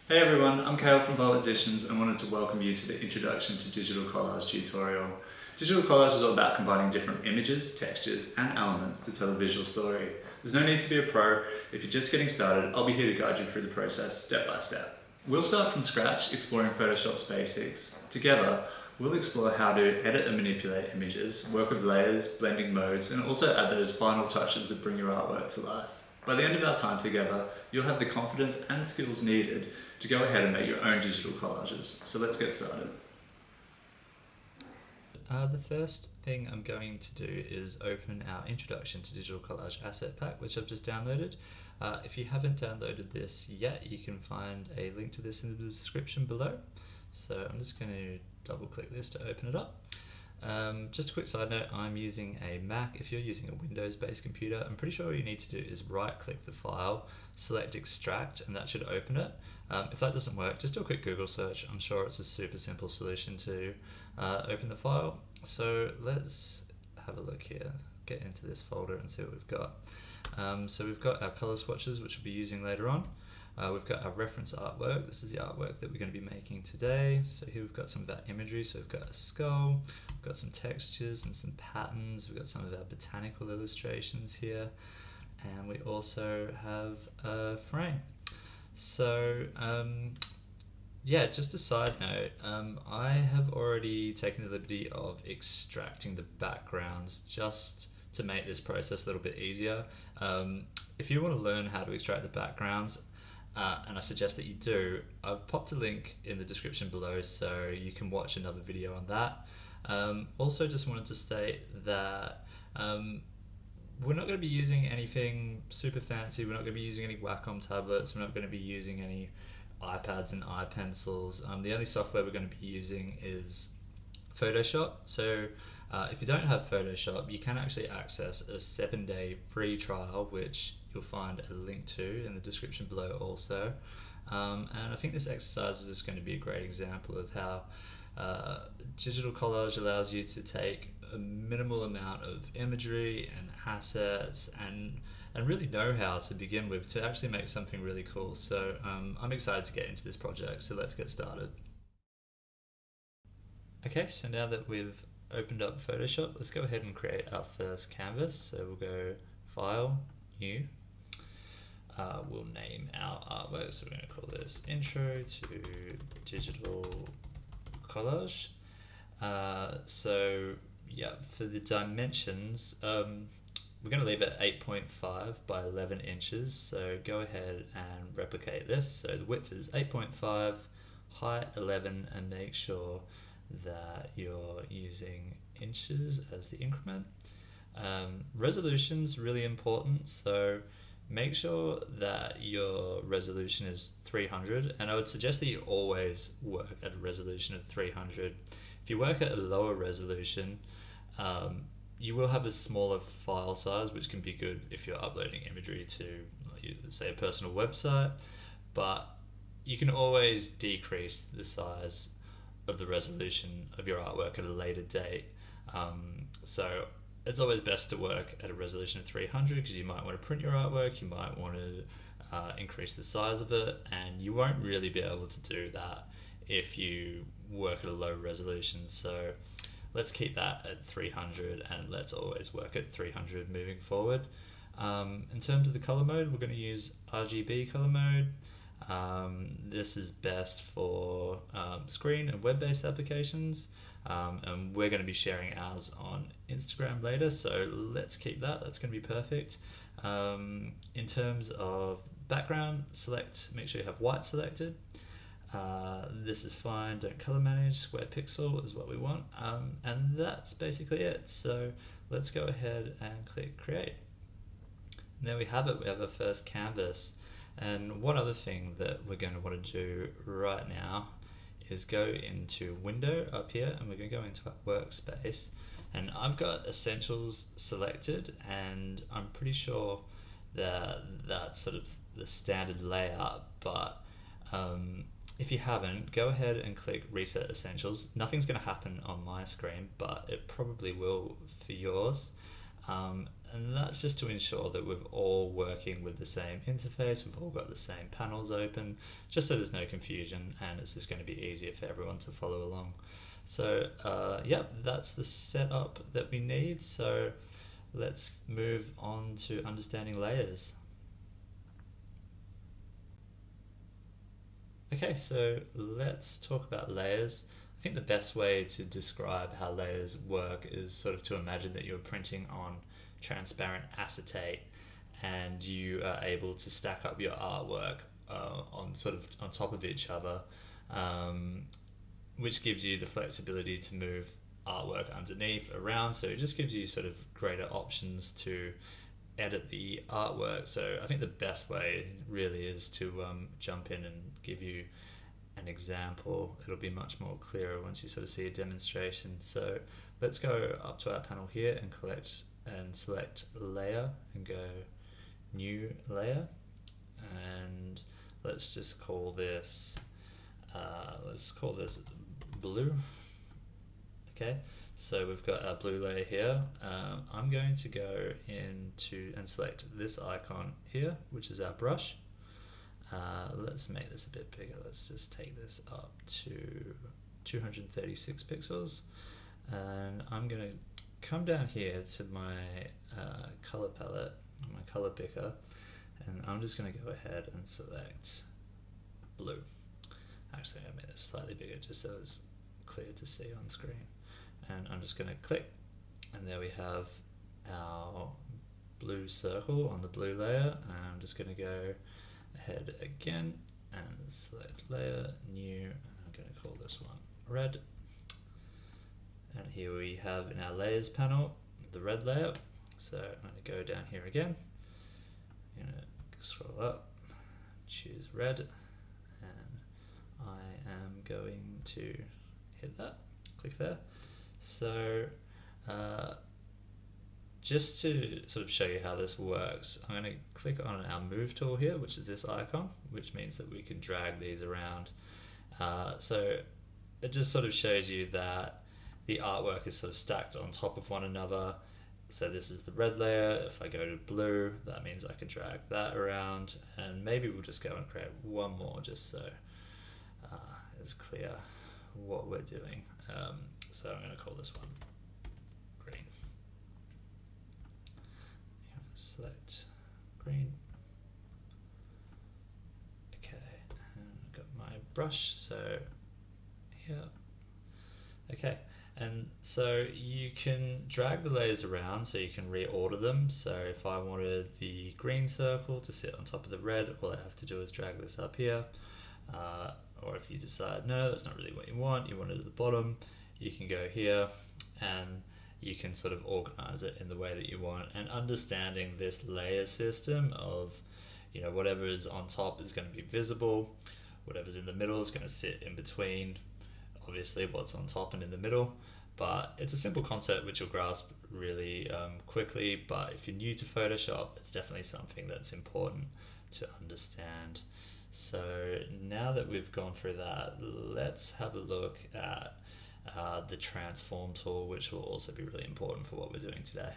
Hey everyone, I'm Kale from Editions and wanted to welcome you to the Introduction to Digital Collage tutorial. Digital Collage is all about combining different images, textures and elements to tell a visual story. There's no need to be a pro. If you're just getting started, I'll be here to guide you through the process step by step. We'll start from scratch, exploring Photoshop's basics. Together, we'll explore how to edit and manipulate images, work with layers, blending modes, and also add those final touches that bring your artwork to life. By the end of our time together, you'll have the confidence and skills needed to go ahead and make your own digital collages. So let's get started. The first thing I'm going to do is open our Introduction to Digital Collage asset pack, which I've just downloaded. If you haven't downloaded this yet, you can find a link to this in the description below. So I'm just going to double click this to open it up. Just a quick side note, I'm using a Mac. If you're using a Windows-based computer, I'm pretty sure all you need to do is right-click the file, select extract, and that should open it. If that doesn't work, just do a quick Google search. I'm sure it's a super simple solution to open the file. So let's have a look here, get into this folder and see what we've got. So we've got our color swatches, which we'll be using later on. We've got our reference artwork. This is the artwork that we're going to be making today. So here we've got some of our imagery. So we've got a skull, we've got some textures and some patterns. We've got some of our botanical illustrations here. And we also have a frame. So yeah, just a side note, I have already taken the liberty of extracting the backgrounds just to make this process a little bit easier. If you want to learn how to extract the backgrounds, and I suggest that you do, I've popped a link in the description below so you can watch another video on that. Also just wanted to state that we're not going to be using anything super fancy. We're not going to be using any Wacom tablets. We're not going to be using any iPads and iPencils. The only software we're going to be using is Photoshop. So if you don't have Photoshop, you can actually access a 7-day free trial, which you'll find a link to in the description below also. And I think this exercise is just going to be a great example of how digital collage allows you to take a minimal amount of imagery and assets and really know-how to begin with to actually make something really cool. So I'm excited to get into this project, so let's get started. Okay, so now that we've opened up Photoshop, let's go ahead and create our first canvas. So we'll go File, New. We'll name our artwork, so we're going to call this Intro to Digital Collage. So yeah, for the dimensions, we're going to leave it 8.5 by 11 inches. So go ahead and replicate this. So the width is 8.5, height 11, and make sure that you're using inches as the increment. Resolution's really important, so make sure that your resolution is 300, and I would suggest that you always work at a resolution of 300. If you work at a lower resolution, you will have a smaller file size, which can be good if you're uploading imagery to, say, a personal website, but you can always decrease the size of the resolution of your artwork at a later date. So it's always best to work at a resolution of 300 because you might want to print your artwork, you might want to increase the size of it, and you won't really be able to do that if you work at a low resolution. So let's keep that at 300 and let's always work at 300 moving forward. In terms of the color mode, we're going to use RGB color mode. This is best for screen and web-based applications, and we're going to be sharing ours on Instagram later, so let's keep that. That's going to be perfect. In terms of background, make sure you have white selected. This is fine, don't color manage, square pixel is what we want, and that's basically it. So let's go ahead and click create. And there we have it, we have our first canvas. And one other thing that we're going to want to do right now is go into Window up here, and we're going to go into our workspace. And I've got Essentials selected, and I'm pretty sure that that's sort of the standard layout, but if you haven't, go ahead and click Reset Essentials. Nothing's going to happen on my screen, but it probably will for yours. And that's just to ensure that we're all working with the same interface, we've all got the same panels open, just so there's no confusion and it's just going to be easier for everyone to follow along. So yep, that's the setup that we need. So let's move on to understanding layers. Okay, so let's talk about layers. I think the best way to describe how layers work is sort of to imagine that you're printing on transparent acetate and you are able to stack up your artwork on top of each other, which gives you the flexibility to move artwork underneath, around, so it just gives you sort of greater options to edit the artwork. So I think the best way really is to jump in and give you an example. It'll be much more clearer once you sort of see a demonstration. So let's go up to our panel here and select layer and go new layer, and let's just call this blue. Okay, so we've got our blue layer here. I'm going to go into and select this icon here, which is our brush. Let's make this a bit bigger. Let's just take this up to 236 pixels, and I'm going to come down here to my color palette, my color picker, and I'm just going to go ahead and select blue. Actually, I made it slightly bigger just so it's clear to see on screen. And I'm just going to click, and there we have our blue circle on the blue layer. And I'm just going to go ahead again and select layer, new, and I'm going to call this one red. And here we have in our layers panel the red layer. So I'm going to go down here again, I'm going to scroll up, choose red, and I am going to hit that, click there. So just to sort of show you how this works, I'm going to click on our move tool here, which is this icon, which means that we can drag these around. So it just sort of shows you that the artwork is sort of stacked on top of one another. So this is the red layer. If I go to blue, that means I can drag that around, and maybe we'll just go and create one more just so it's clear what we're doing. So I'm going to call this one green. Select green. Okay, and I've got my brush, so here. Okay, and so you can drag the layers around so you can reorder them. So if I wanted the green circle to sit on top of the red, all I have to do is drag this up here. Or if you decide, no, that's not really what you want it at the bottom, you can go here and you can sort of organize it in the way that you want. And understanding this layer system of, you know, whatever is on top is going to be visible, whatever's in the middle is going to sit in between, obviously what's on top and in the middle. But it's a simple concept which you'll grasp really quickly, but if you're new to Photoshop, it's definitely something that's important to understand. So now that we've gone through that, let's have a look at the transform tool, which will also be really important for what we're doing today.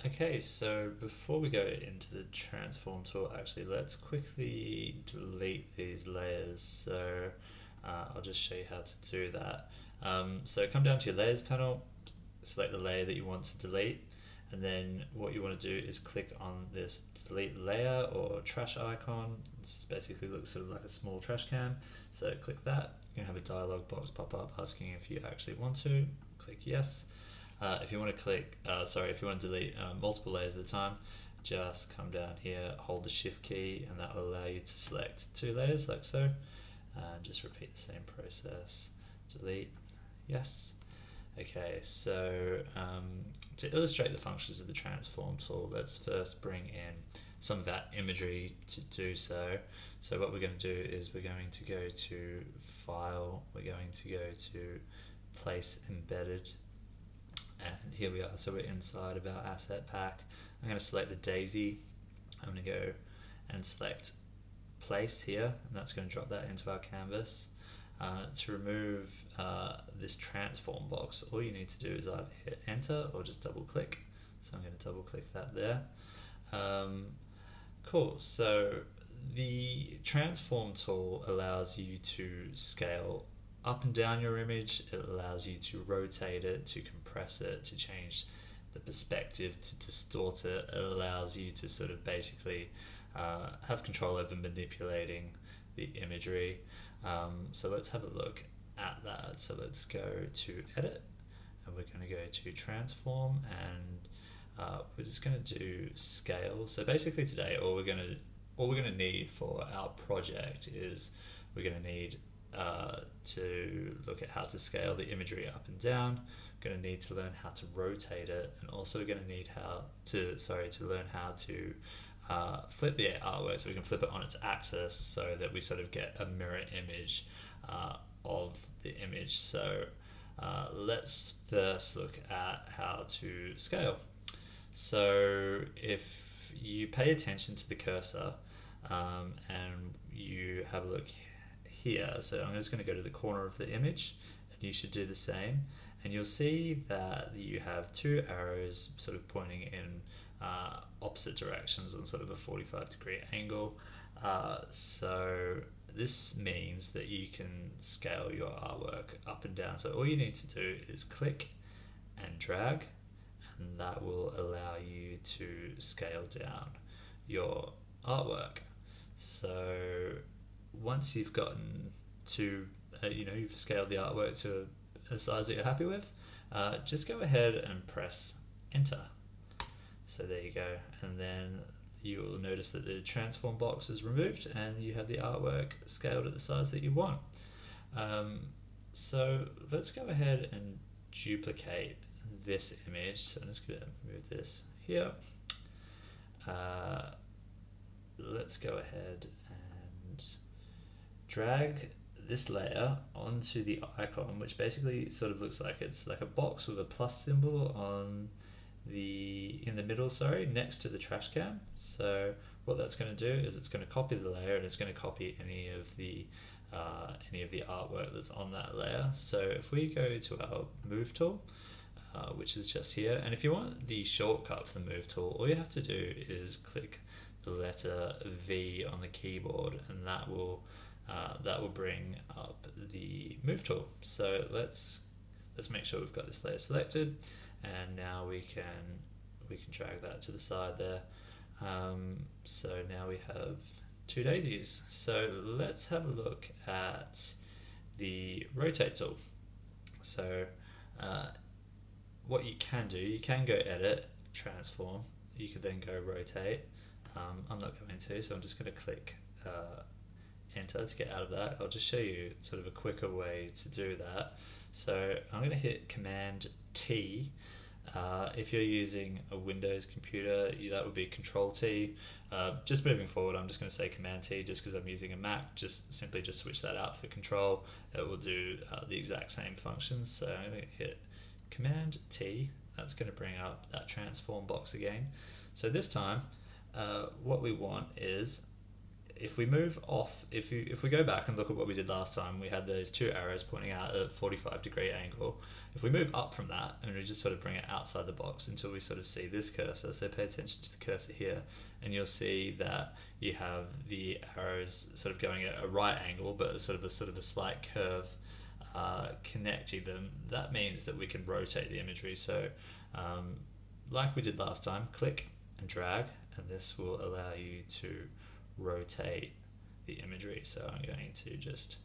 Okay, so before we go into the transform tool, actually let's quickly delete these layers. So I'll just show you how to do that. So come down to your layers panel, select the layer that you want to delete, and then what you want to do is click on this delete layer or trash icon. This basically looks sort of like a small trash can. So click that. You're going to have a dialog box pop up asking if you actually want to. Click yes. If you want to if you want to delete multiple layers at a time, just come down here, hold the shift key, and that will allow you to select 2 layers like so. And just repeat the same process. Delete, yes. Okay, so to illustrate the functions of the transform tool, let's first bring in some of that imagery to do so. So what we're going to do is we're going to go to File, we're going to go to Place Embedded, and here we are. So we're inside of our asset pack. I'm going to select the daisy. I'm going to go and select Place here, and that's going to drop that into our canvas. To remove this transform box, all you need to do is either hit enter or just double click. So I'm going to double click that there. Cool, so the transform tool allows you to scale up and down your image. It allows you to rotate it, to compress it, to change the perspective, to distort it. It allows you to sort of basically have control over manipulating the imagery. So let's have a look at that. So let's go to edit, and we're going to go to transform, and we're just going to do scale. So basically today all we're going to need for our project is we're going to need to look at how to scale the imagery up and down. We're going to need to learn how to rotate it, and also going to need to learn how to flip the artwork so we can flip it on its axis so that we sort of get a mirror image of the image. So let's first look at how to scale. So if you pay attention to the cursor and you have a look here, so I'm just going to go to the corner of the image, and you should do the same, and you'll see that you have two arrows sort of pointing in opposite directions on sort of a 45-degree angle. So this means that you can scale your artwork up and down. So all you need to do is click and drag, and that will allow you to scale down your artwork. So once you've gotten to, you've scaled the artwork to a size that you're happy with, just go ahead and press enter. So there you go, and then you will notice that the transform box is removed and you have the artwork scaled at the size that you want. So let's go ahead and duplicate this image. So I'm just going to move this here. Let's go ahead and drag this layer onto the icon, which basically sort of looks like it's like a box with a plus symbol in the middle, next to the trash can. So what that's going to do is it's going to copy the layer, and it's going to copy any of the artwork that's on that layer. So if we go to our move tool, which is just here, and if you want the shortcut for the move tool, all you have to do is click the letter V on the keyboard, and that will bring up the move tool. So let's make sure we've got this layer selected, and now we can drag that to the side there. So now we have two daisies. So let's have a look at the rotate tool. So what you can do, you can go edit, transform, you could then go rotate. I'm not going to, so I'm just going to click enter to get out of that. I'll just show you sort of a quicker way to do that. So I'm going to hit Command T. If you're using a Windows computer, that would be Control T. Just moving forward, I'm just going to say Command T just because I'm using a Mac. Just switch that out for Control. It will do the exact same functions. So I'm going to hit Command T. That's going to bring up that transform box again. So this time, what we want is, if we move off, if we go back and look at what we did last time, we had those two arrows pointing out at a 45-degree angle. If we move up from that and we just sort of bring it outside the box until we sort of see this cursor, so pay attention to the cursor here, and you'll see that you have the arrows sort of going at a right angle, but sort of a slight curve connecting them. That means that we can rotate the imagery. So like we did last time, click and drag, and this will allow you to rotate the imagery. So I'm going to just,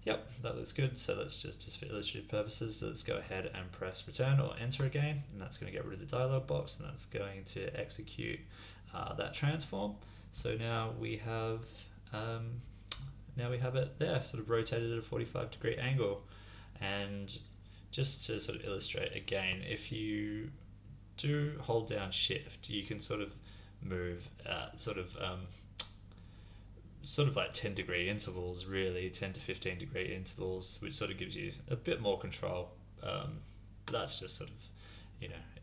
yep, that looks good. So let's just for illustrative purposes, let's go ahead and press return or enter again, and that's going to get rid of the dialog box, and that's going to execute that transform. So now we have it there, sort of rotated at a 45-degree angle. And just to sort of illustrate again, if you do hold down shift, you can sort of move at sort of like 10-degree intervals, really 10 to 15-degree intervals, which sort of gives you a bit more control. That's just sort of,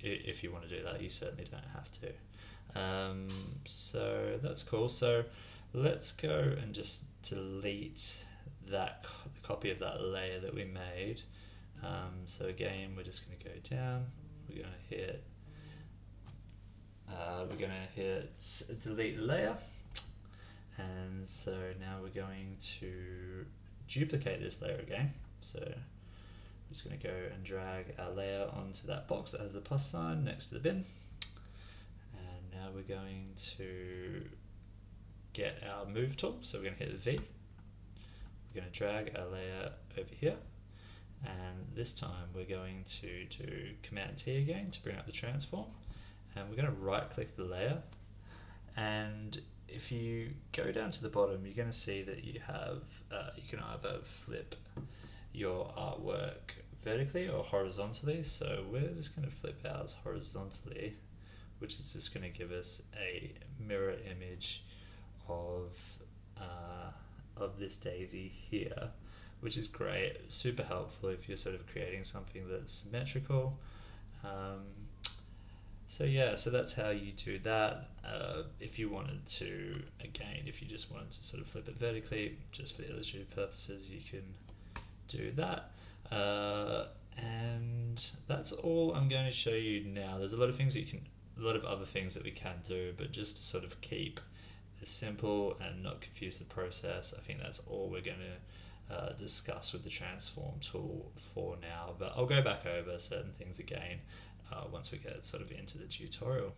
if you want to do that, you certainly don't have to. So that's cool. So let's go and just delete that copy of that layer that we made. So again, we're just going to go down. We're going to hit delete layer, and so now we're going to duplicate this layer again. So I'm just going to go and drag our layer onto that box that has the plus sign next to the bin, and now we're going to get our move tool. So we're going to hit V. We're going to drag our layer over here, and this time we're going to do Command T again to bring up the transform, and we're going to right click the layer, and if you go down to the bottom, you're going to see that you have you can either flip your artwork vertically or horizontally. So we're just going to flip ours horizontally, which is just going to give us a mirror image of this daisy here, which is great, super helpful if you're sort of creating something that's symmetrical. So yeah, so that's how you do that. If you wanted to, again, if you just wanted to sort of flip it vertically, just for illustrative purposes, you can do that. And that's all I'm going to show you now. There's a lot of things that you can, a lot of other things that we can do, but just to sort of keep this simple and not confuse the process, I think that's all we're going to discuss with the transform tool for now. But I'll go back over certain things again once we get sort of into the tutorial.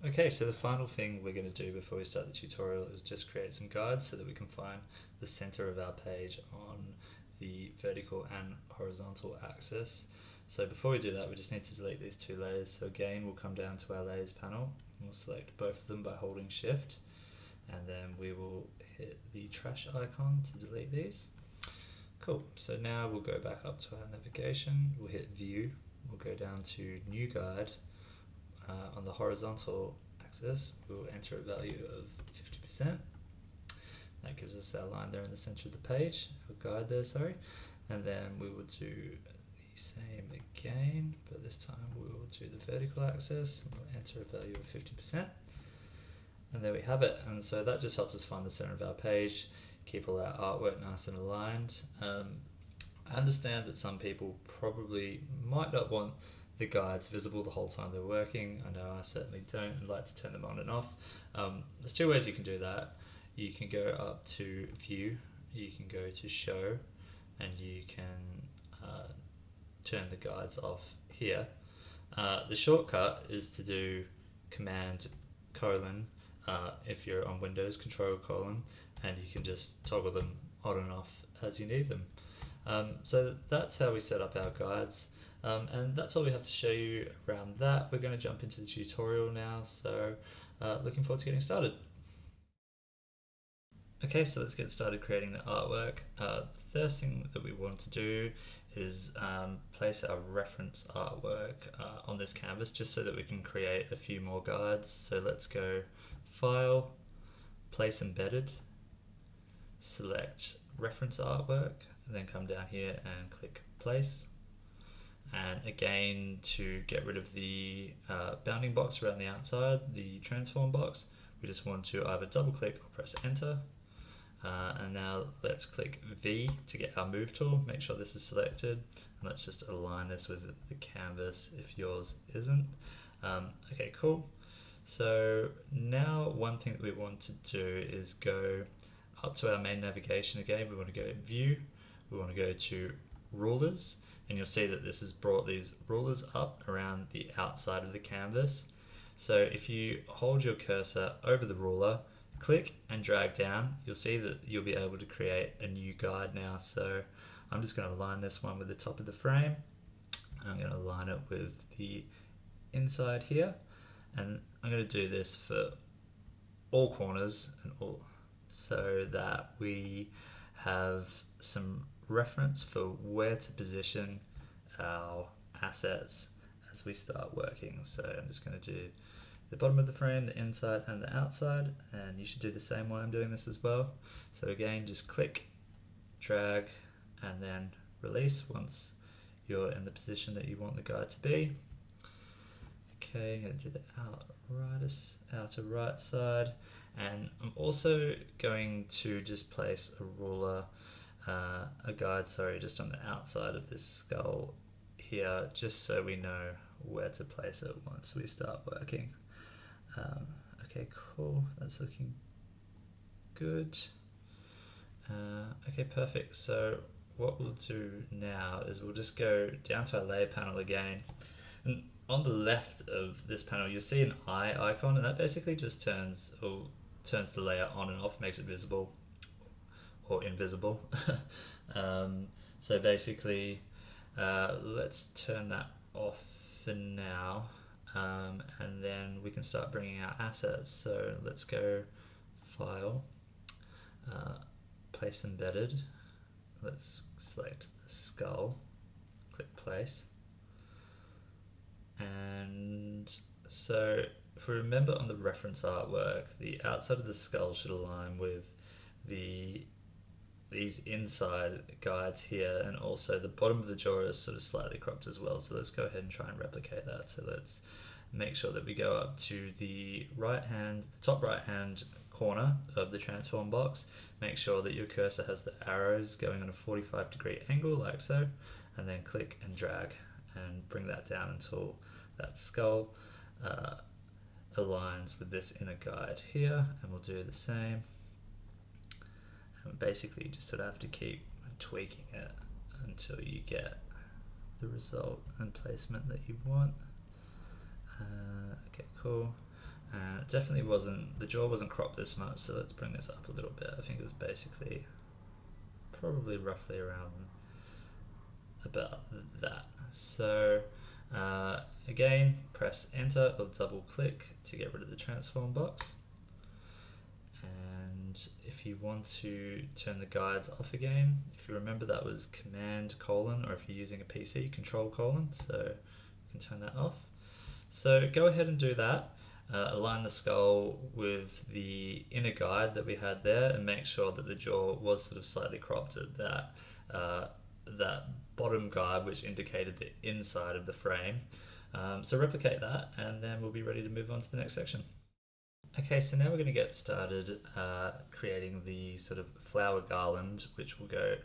Okay, so the final thing we're going to do before we start the tutorial is just create some guides so that we can find the center of our page on the vertical and horizontal axis. So before we do that, we just need to delete these two layers. So again, we'll come down to our layers panel, and we'll select both of them by holding shift, and then we will hit the trash icon to delete these. Cool, so now we'll go back up to our navigation, we'll hit view, we'll go down to new guide. On the horizontal axis, we'll enter a value of 50%. That gives us our line there in the center of the page, our guide there, sorry. And then we will do the same again, but this time we will do the vertical axis, and we'll enter a value of 50%. And there we have it. And so that just helps us find the center of our page, keep all our artwork nice and aligned. I understand that some people probably might not want the guides visible the whole time they're working. I know I certainly don't, and like to turn them on and off. There's two ways you can do that. You can go up to view, you can go to show, and you can turn the guides off here. The shortcut is to do Command colon if you're on Windows, Control colon, and you can just toggle them on and off as you need them. So that's how we set up our guides, and that's all we have to show you around that. We're going to jump into the tutorial now, so looking forward to getting started. Okay, so let's get started creating the artwork. The first thing that we want to do is place our reference artwork on this canvas, just so that we can create a few more guides. So let's go File, Place Embedded, select Reference Artwork, and then come down here and click Place. And again, to get rid of the bounding box around the outside, the transform box, we just want to either double click or press enter. And now let's click V to get our move tool, make sure this is selected, and let's just align this with the canvas if yours isn't. Okay, cool. So now one thing that we want to do is go up to our main navigation again. We want to go view, we want to go to rulers, and you'll see that this has brought these rulers up around the outside of the canvas. So if you hold your cursor over the ruler, click and drag down, you'll see that you'll be able to create a new guide now. So I'm just going to align this one with the top of the frame. I'm going to align it with the inside here, and I'm going to do this for all corners and all, so that we have some reference for where to position our assets as we start working. So I'm just going to do the bottom of the frame, the inside and the outside, and you should do the same while I'm doing this as well. So again, just click, drag, and then release once you're in the position that you want the guide to be. Okay, I'm going to do the outer right side, And I'm also going to just place a ruler, a guide, sorry, just on the outside of this skull here, just so we know where to place it once we start working. Okay, cool, that's looking good. Okay, perfect. So what we'll do now is we'll just go down to our layer panel again, and on the left of this panel you'll see an eye icon, and that basically just turns the layer on and off, makes it visible or invisible. So basically let's turn that off for now, and then we can start bringing our assets. So let's go File, Place Embedded. Let's select the skull, click Place. And so if we remember on the reference artwork, the outside of the skull should align with these inside guides here, and also the bottom of the jaw is sort of slightly cropped as well. So let's go ahead and try and replicate that. So let's make sure that we go up to the top right hand corner of the transform box. Make sure that your cursor has the arrows going on a 45-degree angle, like so, and then click and drag and bring that down until that skull aligns with this inner guide here, and we'll do the same. And basically you just sort of have to keep tweaking it until you get the result and placement that you want. Okay, cool. It definitely wasn't, the jaw wasn't cropped this much, so let's bring this up a little bit. I think it was basically probably roughly around about that. So again, press enter or double click to get rid of the transform box. And if you want to turn the guides off again, if you remember that was Command colon, or if you're using a PC, Control colon, so you can turn that off. So go ahead and do that. Align the skull with the inner guide that we had there, and make sure that the jaw was sort of slightly cropped at that bottom guide, which indicated the inside of the frame. So replicate that, and then we'll be ready to move on to the next section. Okay, so now we're going to get started creating the sort of flower garland, which will go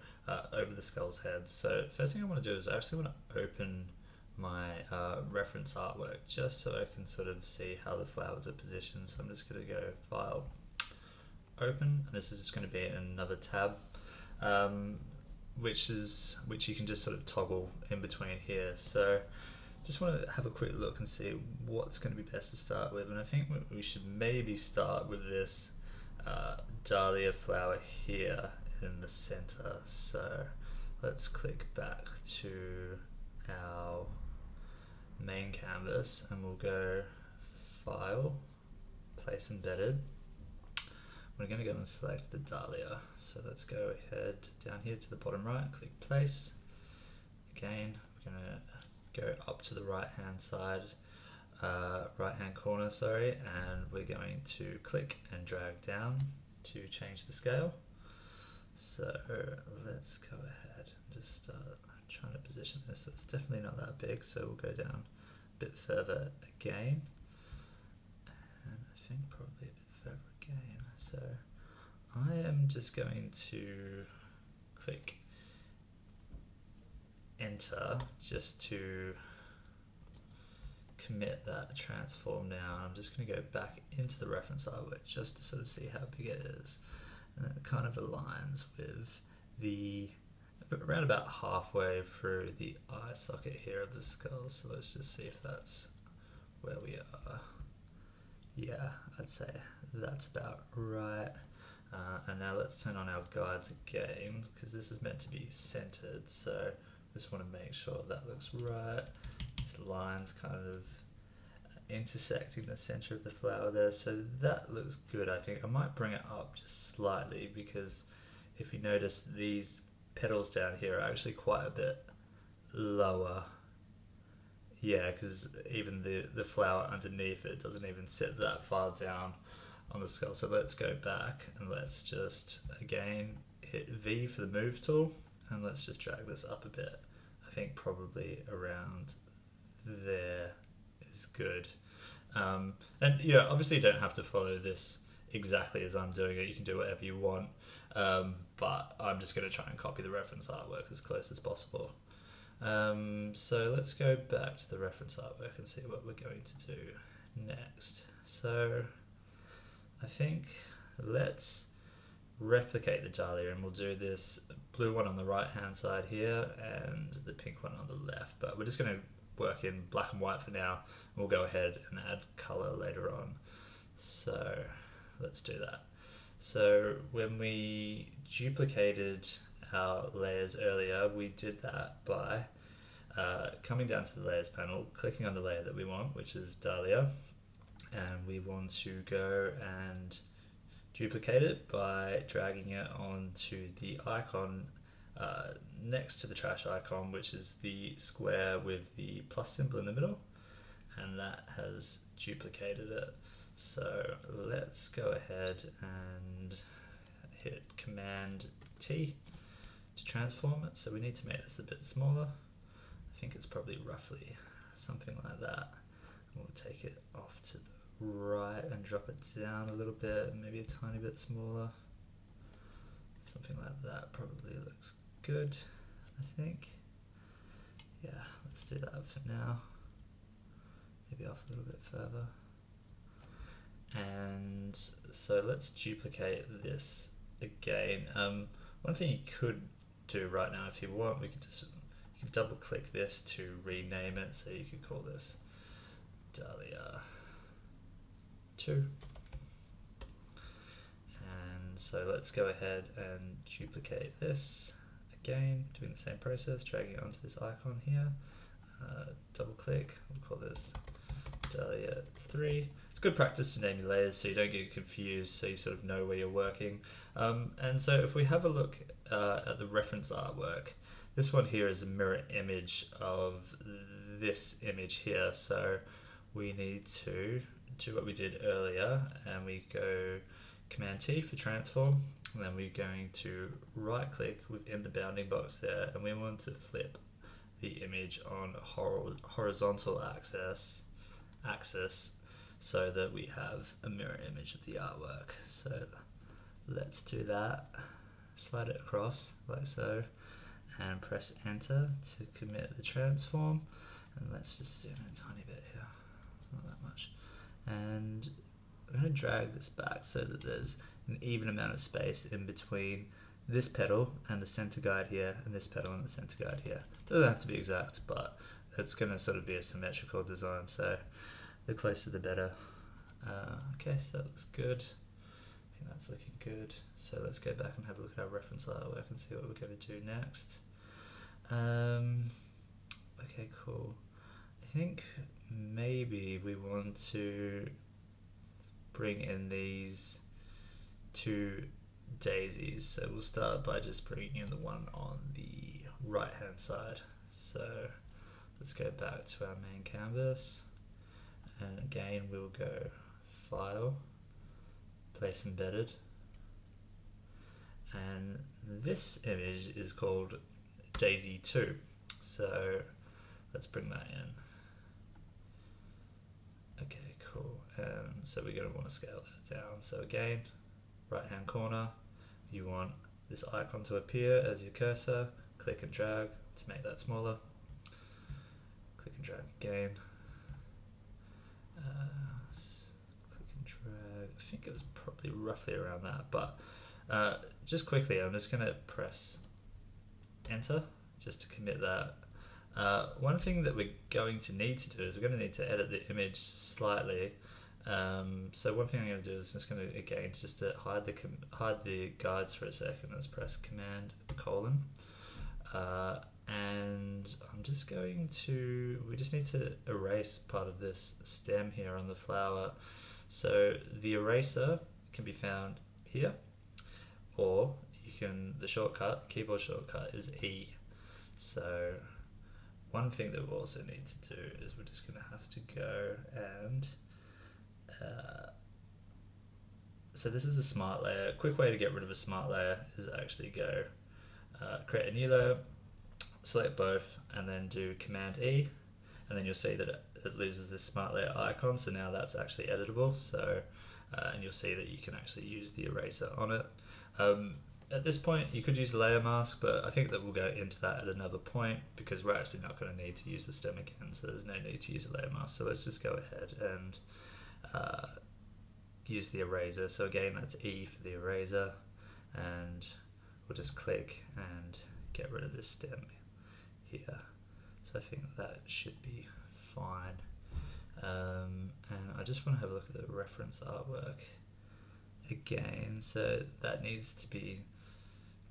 over the skull's head. So first thing I want to do is I actually want to open my reference artwork, just so I can sort of see how the flowers are positioned. So I'm just going to go File, Open, and this is just going to be in another tab, which you can just sort of toggle in between here. So just want to have a quick look and see what's going to be best to start with, and I think we should maybe start with this dahlia flower here in the center. So let's click back to our main canvas, and we'll go File, Place Embedded. We're going to go and select the dahlia. So let's go ahead down here to the bottom right, click Place. Again, we're going to go up to the right hand corner, sorry, and we're going to click and drag down to change the scale. So let's go ahead and just start trying to position this. It's definitely not that big, so we'll go down a bit further again, and I think probably a bit further again. So I am just going to click enter just to commit that transform now. I'm just going to go back into the reference artwork just to sort of see how big it is, and it kind of aligns with the around about halfway through the eye socket here of the skull. So let's just see if that's where we are. Yeah, I'd say that's about right. And now let's turn on our guides again, because this is meant to be centered, so just want to make sure that looks right. This line's kind of intersecting the center of the flower there, so that looks good. I think I might bring it up just slightly, because if you notice, these petals down here are actually quite a bit lower. Yeah, because even the flower underneath it doesn't even sit that far down on the skull. So let's go back and let's just again hit V for the move tool, and let's just drag this up a bit. I think probably around there is good. And you know, obviously you don't have to follow this exactly as I'm doing it. You can do whatever you want, but I'm just going to try and copy the reference artwork as close as possible. So let's go back to the reference artwork and see what we're going to do next. So I think let's replicate the dahlia, and we'll do this blue one on the right hand side here and the pink one on the left, but we're just going to work in black and white for now, and we'll go ahead and add color later on. So let's do that. So when we duplicated our layers earlier, we did that by coming down to the layers panel, clicking on the layer that we want, which is dahlia, and we want to go and duplicate it by dragging it onto the icon next to the trash icon, which is the square with the plus symbol in the middle, and that has duplicated it. So let's go ahead and hit Command T to transform it. So we need to make this a bit smaller. I think it's probably roughly something like that. We'll take it off to the right and drop it down a little bit, maybe a tiny bit smaller. Something like that probably looks good, I think. Yeah, let's do that for now. Maybe off a little bit further. And so let's duplicate this again. One thing you could do right now, if you want, you can double click this to rename it. So you could call this Dahlia 2. And so let's go ahead and duplicate this again, doing the same process, dragging it onto this icon here. Double click, we'll call this Dahlia 3. It's good practice to name your layers so you don't get confused, so you sort of know where you're working. And so if we have a look at the reference artwork, this one here is a mirror image of this image here. So we need to do what we did earlier, and we go Command T for transform, and then we're going to right click within the bounding box there, and we want to flip the image on horizontal axis so that we have a mirror image of the artwork. So let's do that. Slide it across like so, and press enter to commit the transform. And let's just zoom in a tiny bit here, not that much. And I'm going to drag this back so that there's an even amount of space in between this petal and the center guide here, and this petal and the center guide here. Doesn't have to be exact, but it's going to sort of be a symmetrical design, so the closer the better. Okay, so that looks good. I think that's looking good. So let's go back and have a look at our reference artwork and see what we're going to do next. Okay, cool. I think maybe we want to bring in these two daisies. So we'll start by just bringing in the one on the right hand side. So let's go back to our main canvas, and again we'll go File, Place Embedded, and this image is called Daisy 2. So let's bring that in. Okay, cool. So we're going to want to scale that down. So again, right hand corner, you want this icon to appear as your cursor. Click and drag to make that smaller. Click and drag again. Click and drag. I think it was probably roughly around that, but just quickly, I'm just going to press enter just to commit that. One thing that we're going to need to do is we're going to need to edit the image slightly. So one thing I'm going to do is just going to, again, just to hide the guides for a second, let's press Command : and I'm just going to, we just need to erase part of this stem here on the flower. So the eraser can be found here, or you can, the shortcut, keyboard shortcut is E. So one thing that we also need to do is we're just going to have to go and so this is a smart layer. A quick way to get rid of a smart layer is actually go create a new layer, select both, and then do Command E, and then you'll see that it loses this smart layer icon. So now that's actually editable. So and you'll see that you can actually use the eraser on it. At this point you could use a layer mask, but I think that we'll go into that at another point because we're actually not going to need to use the stem again, so there's no need to use a layer mask. So let's just go ahead and use the eraser. So again, that's E for the eraser, and we'll just click and get rid of this stem here. So I think that should be fine. And I just want to have a look at the reference artwork again. So that needs to be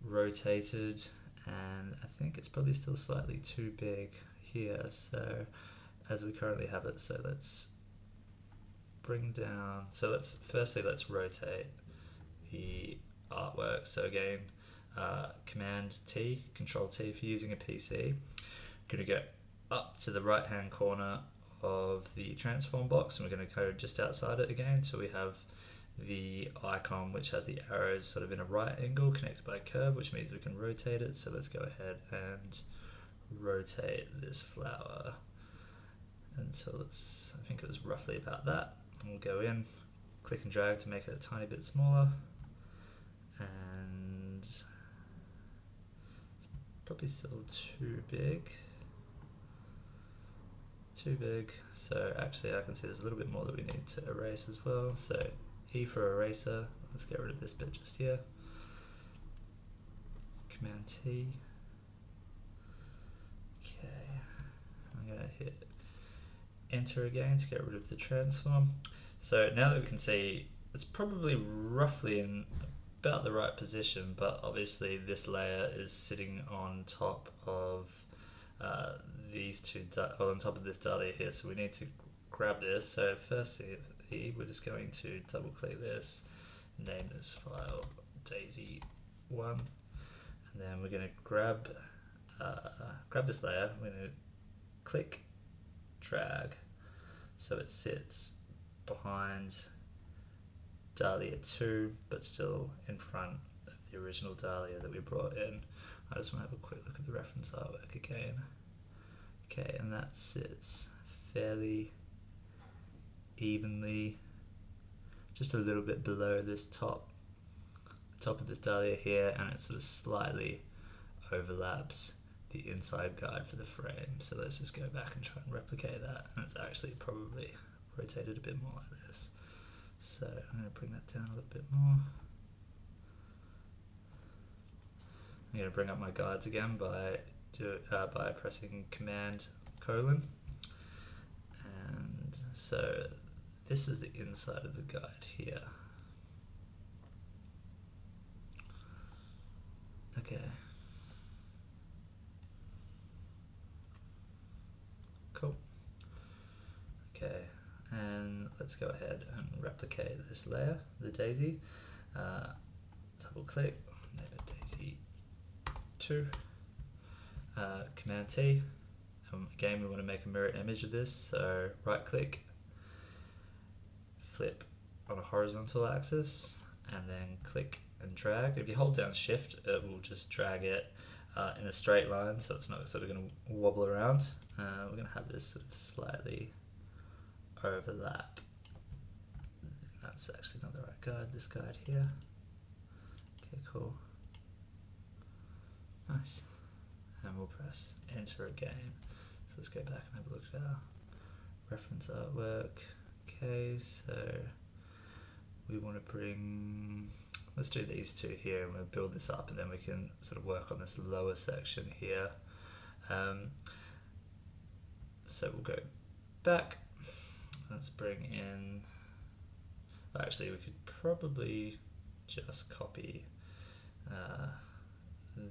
rotated, and I think it's probably still slightly too big here, so as we currently have it. So let's bring down, so let's rotate the artwork. So again, Command T, Control T if you're using a PC. Going to go up to the right hand corner of the transform box, and we're going to go just outside it again. So we have the icon which has the arrows sort of in a right angle connected by a curve, which means we can rotate it. So let's go ahead and rotate this flower until it's, I think it was roughly about that. And we'll go in, click and drag to make it a tiny bit smaller, and it's probably still too big. So actually I can see there's a little bit more that we need to erase as well. So E for eraser, let's get rid of this bit just here. Command T. Okay, I'm going to hit enter again to get rid of the transform. So now that we can see, it's probably roughly in about the right position, but obviously this layer is sitting on top of these two, on top of this dahlia here, so we need to grab this. So firstly, we're just going to double click this, name this file Daisy1, and then we're going to grab this layer. We're going to click, drag, so it sits behind Dahlia 2, but still in front of the original Dahlia that we brought in. I just want to have a quick look at the reference artwork again. Okay, and that sits fairly evenly, just a little bit below this the top of this dahlia here, and it sort of slightly overlaps the inside guide for the frame. So let's just go back and try and replicate that, and it's actually probably rotated a bit more like this. So I'm going to bring that down a little bit more. I'm going to bring up my guides again by pressing Command : and so this is the inside of the guide here. Okay. Cool. Okay, and let's go ahead and replicate this layer, the daisy. Double click, name it Daisy 2. Command T. Again, we want to make a mirror image of this, so right click, flip on a horizontal axis, and then click and drag. If you hold down shift, it will just drag it in a straight line, so it's not sort of going to wobble around. We're going to have this sort of slightly overlap. That's actually not the right guide, this guide here. Okay, cool. Nice. And we'll press enter again. So let's go back and have a look at our reference artwork. Okay, so we want to bring, let's do these two here, and we'll build this up, and then we can sort of work on this lower section here. So we'll go back, let's bring in, actually we could probably just copy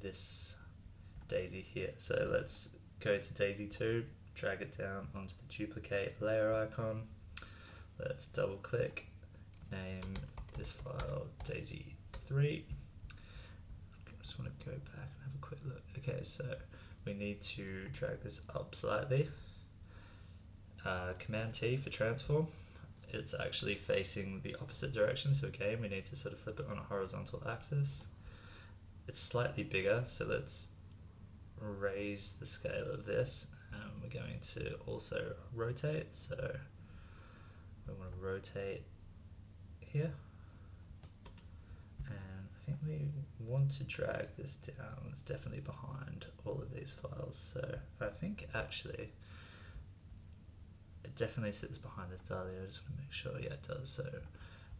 this daisy here. So let's go to Daisy 2, drag it down onto the duplicate layer icon. Let's double click, name this file Daisy 3. I just want to go back and have a quick look. Okay, so we need to drag this up slightly. Command T for transform. It's actually facing the opposite direction, so again we need to sort of flip it on a horizontal axis. It's slightly bigger, so let's raise the scale of this, and we're going to also rotate. So we want to rotate here, and I think we want to drag this down. It's definitely behind all of these files, so I think actually it definitely sits behind this dahlia. I just want to make sure, yeah, it does. So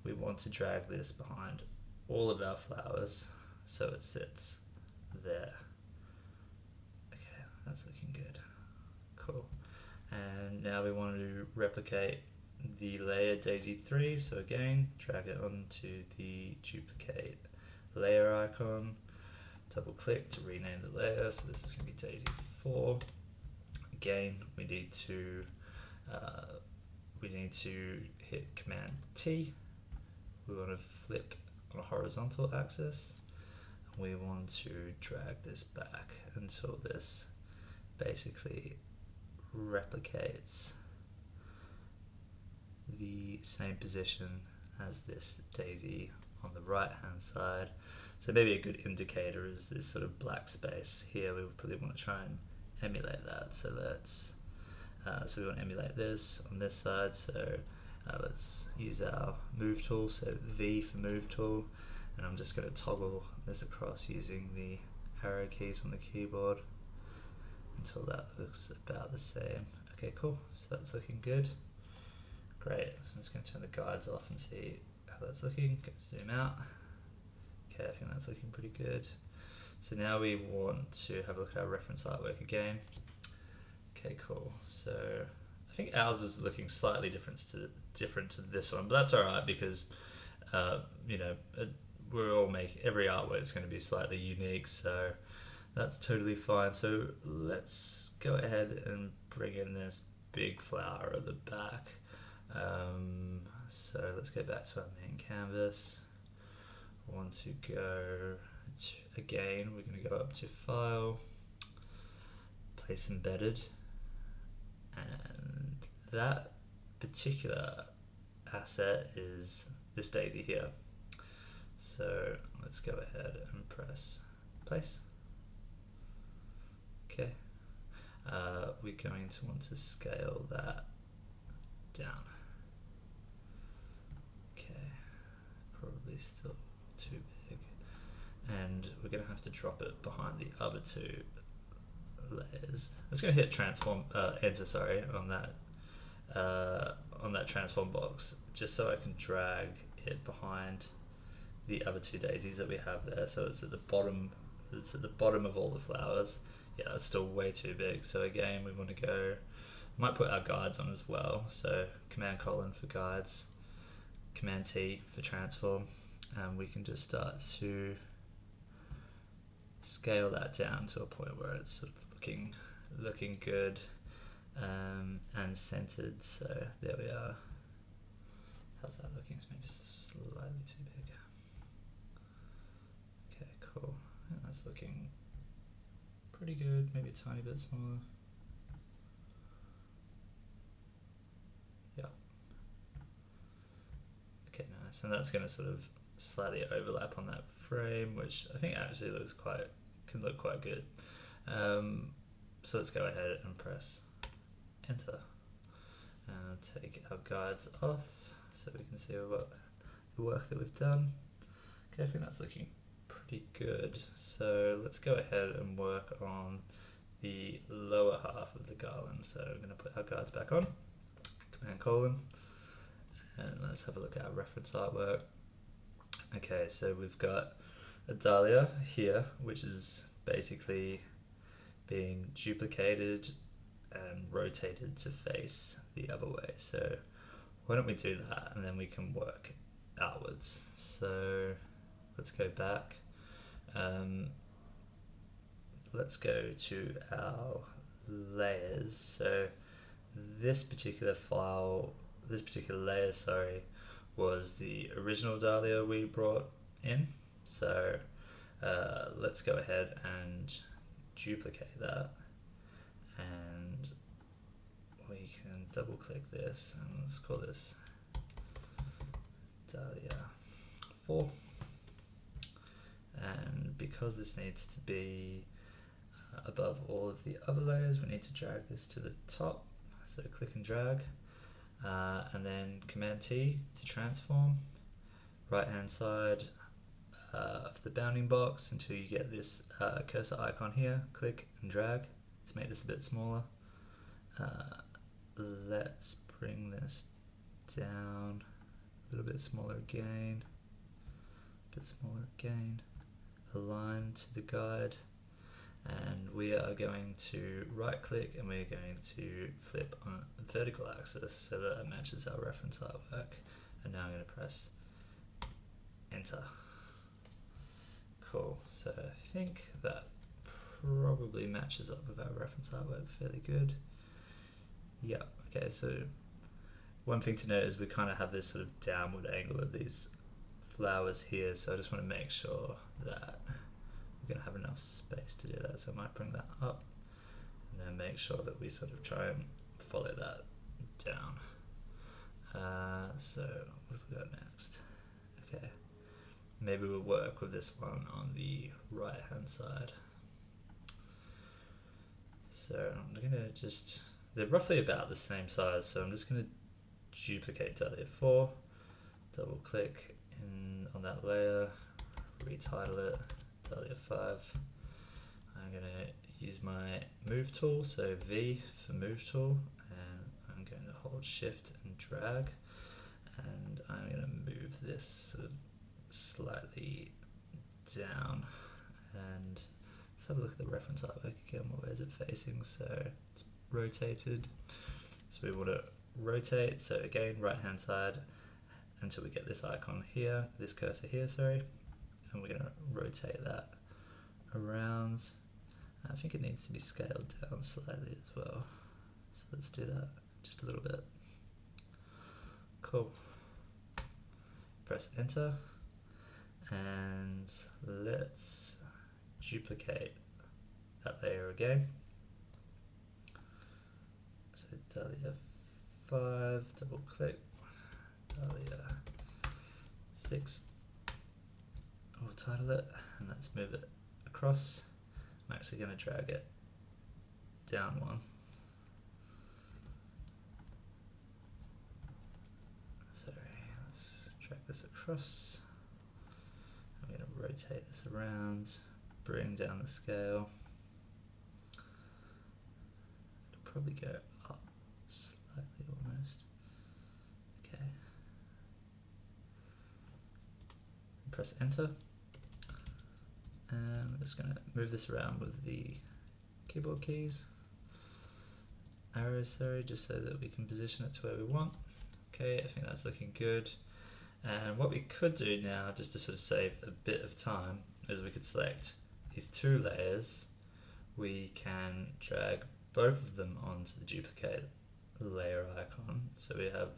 we want to drag this behind all of our flowers so it sits there. Okay, that's looking good. Cool. And now we want to replicate the layer daisy 3, so again drag it onto the duplicate layer icon, double click to rename the layer, so this is going to be daisy 4. Again, we need to hit Command T. We want to flip on a horizontal axis. We want to drag this back until this basically replicates the same position as this daisy on the right hand side. So maybe a good indicator is this sort of black space here. We would probably want to try and emulate that. So let's so we want to emulate this on this side. So let's use our move tool, so V for move tool, and I'm just going to toggle this across using the arrow keys on the keyboard until that looks about the same. Okay, cool, so that's looking good. Great, so I'm just going to turn the guides off and see how that's looking. Go zoom out. Okay, I think that's looking pretty good. So now we want to have a look at our reference artwork again. Okay, cool. So I think ours is looking slightly different to this one, but that's all right because you know, every artwork is going to be slightly unique, so that's totally fine. So let's go ahead and bring in this big flower at the back. So let's go back to our main canvas. I want to go to, again, we're going to go up to File, Place Embedded, and that particular asset is this daisy here. So let's go ahead and press Place. Okay, we're going to want to scale that down. Okay, probably still too big, and we're going to have to drop it behind the other two layers. Let's go hit transform enter, sorry, on that transform box, just so I can drag it behind the other two daisies that we have there. So it's at the bottom. It's at the bottom of all the flowers. Yeah, that's still way too big. So again, we want to go. Might put our guides on as well. So Command colon for guides, Command T for transform, and we can just start to scale that down to a point where it's sort of looking good and centered. So there we are. How's that looking? It's maybe slightly too big. Okay, cool. And that's looking pretty good. Maybe a tiny bit smaller. Yeah. Okay, nice. And that's going to sort of slightly overlap on that frame, which I think actually can look quite good. So let's go ahead and press enter and take our guides off so we can see what the work that we've done. Okay, I think that's looking pretty good. So let's go ahead and work on the lower half of the garland. So I'm going to put our guides back on, Command colon, and let's have a look at our reference artwork. Okay, so we've got a dahlia here, which is basically being duplicated and rotated to face the other way. So why don't we do that, and then we can work outwards. So let's go back. Let's go to our layers. So this particular layer, sorry, was the original dahlia we brought in. So let's go ahead and duplicate that, and we can double click this, and let's call this dahlia 4. And because this needs to be above all of the other layers, we need to drag this to the top. So click and drag, and then Command T to transform, right hand side of the bounding box until you get this cursor icon here. Click and drag to make this a bit smaller. Let's bring this down a little bit smaller again, align to the guide, and we are going to right click and we're going to flip on the vertical axis so that it matches our reference artwork. And now I'm going to press enter. Cool, so I think that probably matches up with our reference artwork fairly good. Yeah, okay, so one thing to note is we kind of have this sort of downward angle of these flowers here, so I just want to make sure that we're going to have enough space to do that, so I might bring that up and then make sure that we sort of try and follow that down. So what have we got next? Okay, maybe we'll work with this one on the right hand side. So I'm going to just, they're roughly about the same size, so I'm just going to duplicate Dahlia 4, double click on that layer, retitle it Dahlia 5. I'm going to use my move tool, so V for move tool, and I'm going to hold shift and drag, and I'm going to move this sort of slightly down, and let's have a look at the reference artwork again. Where is it facing? So it's rotated, so we want to rotate, so again right hand side until we get this icon here, this cursor here, sorry, and we're going to rotate that around. I think it needs to be scaled down slightly as well, so let's do that just a little bit. Cool, press enter, and let's duplicate that layer again. So Dahlia 5, double click, Dahlia 6, we'll title it, and let's move it across. I'm actually going to drag it down one. Sorry, let's drag this across. I'm going to rotate this around, bring down the scale. It'll probably go up slightly almost. Okay. Press enter. And I'm just going to move this around with the keyboard keys. Arrows, sorry, just so that we can position it to where we want. Okay, I think that's looking good. And what we could do now, just to sort of save a bit of time, is we could select these two layers. We can drag both of them onto the duplicate layer icon. So we have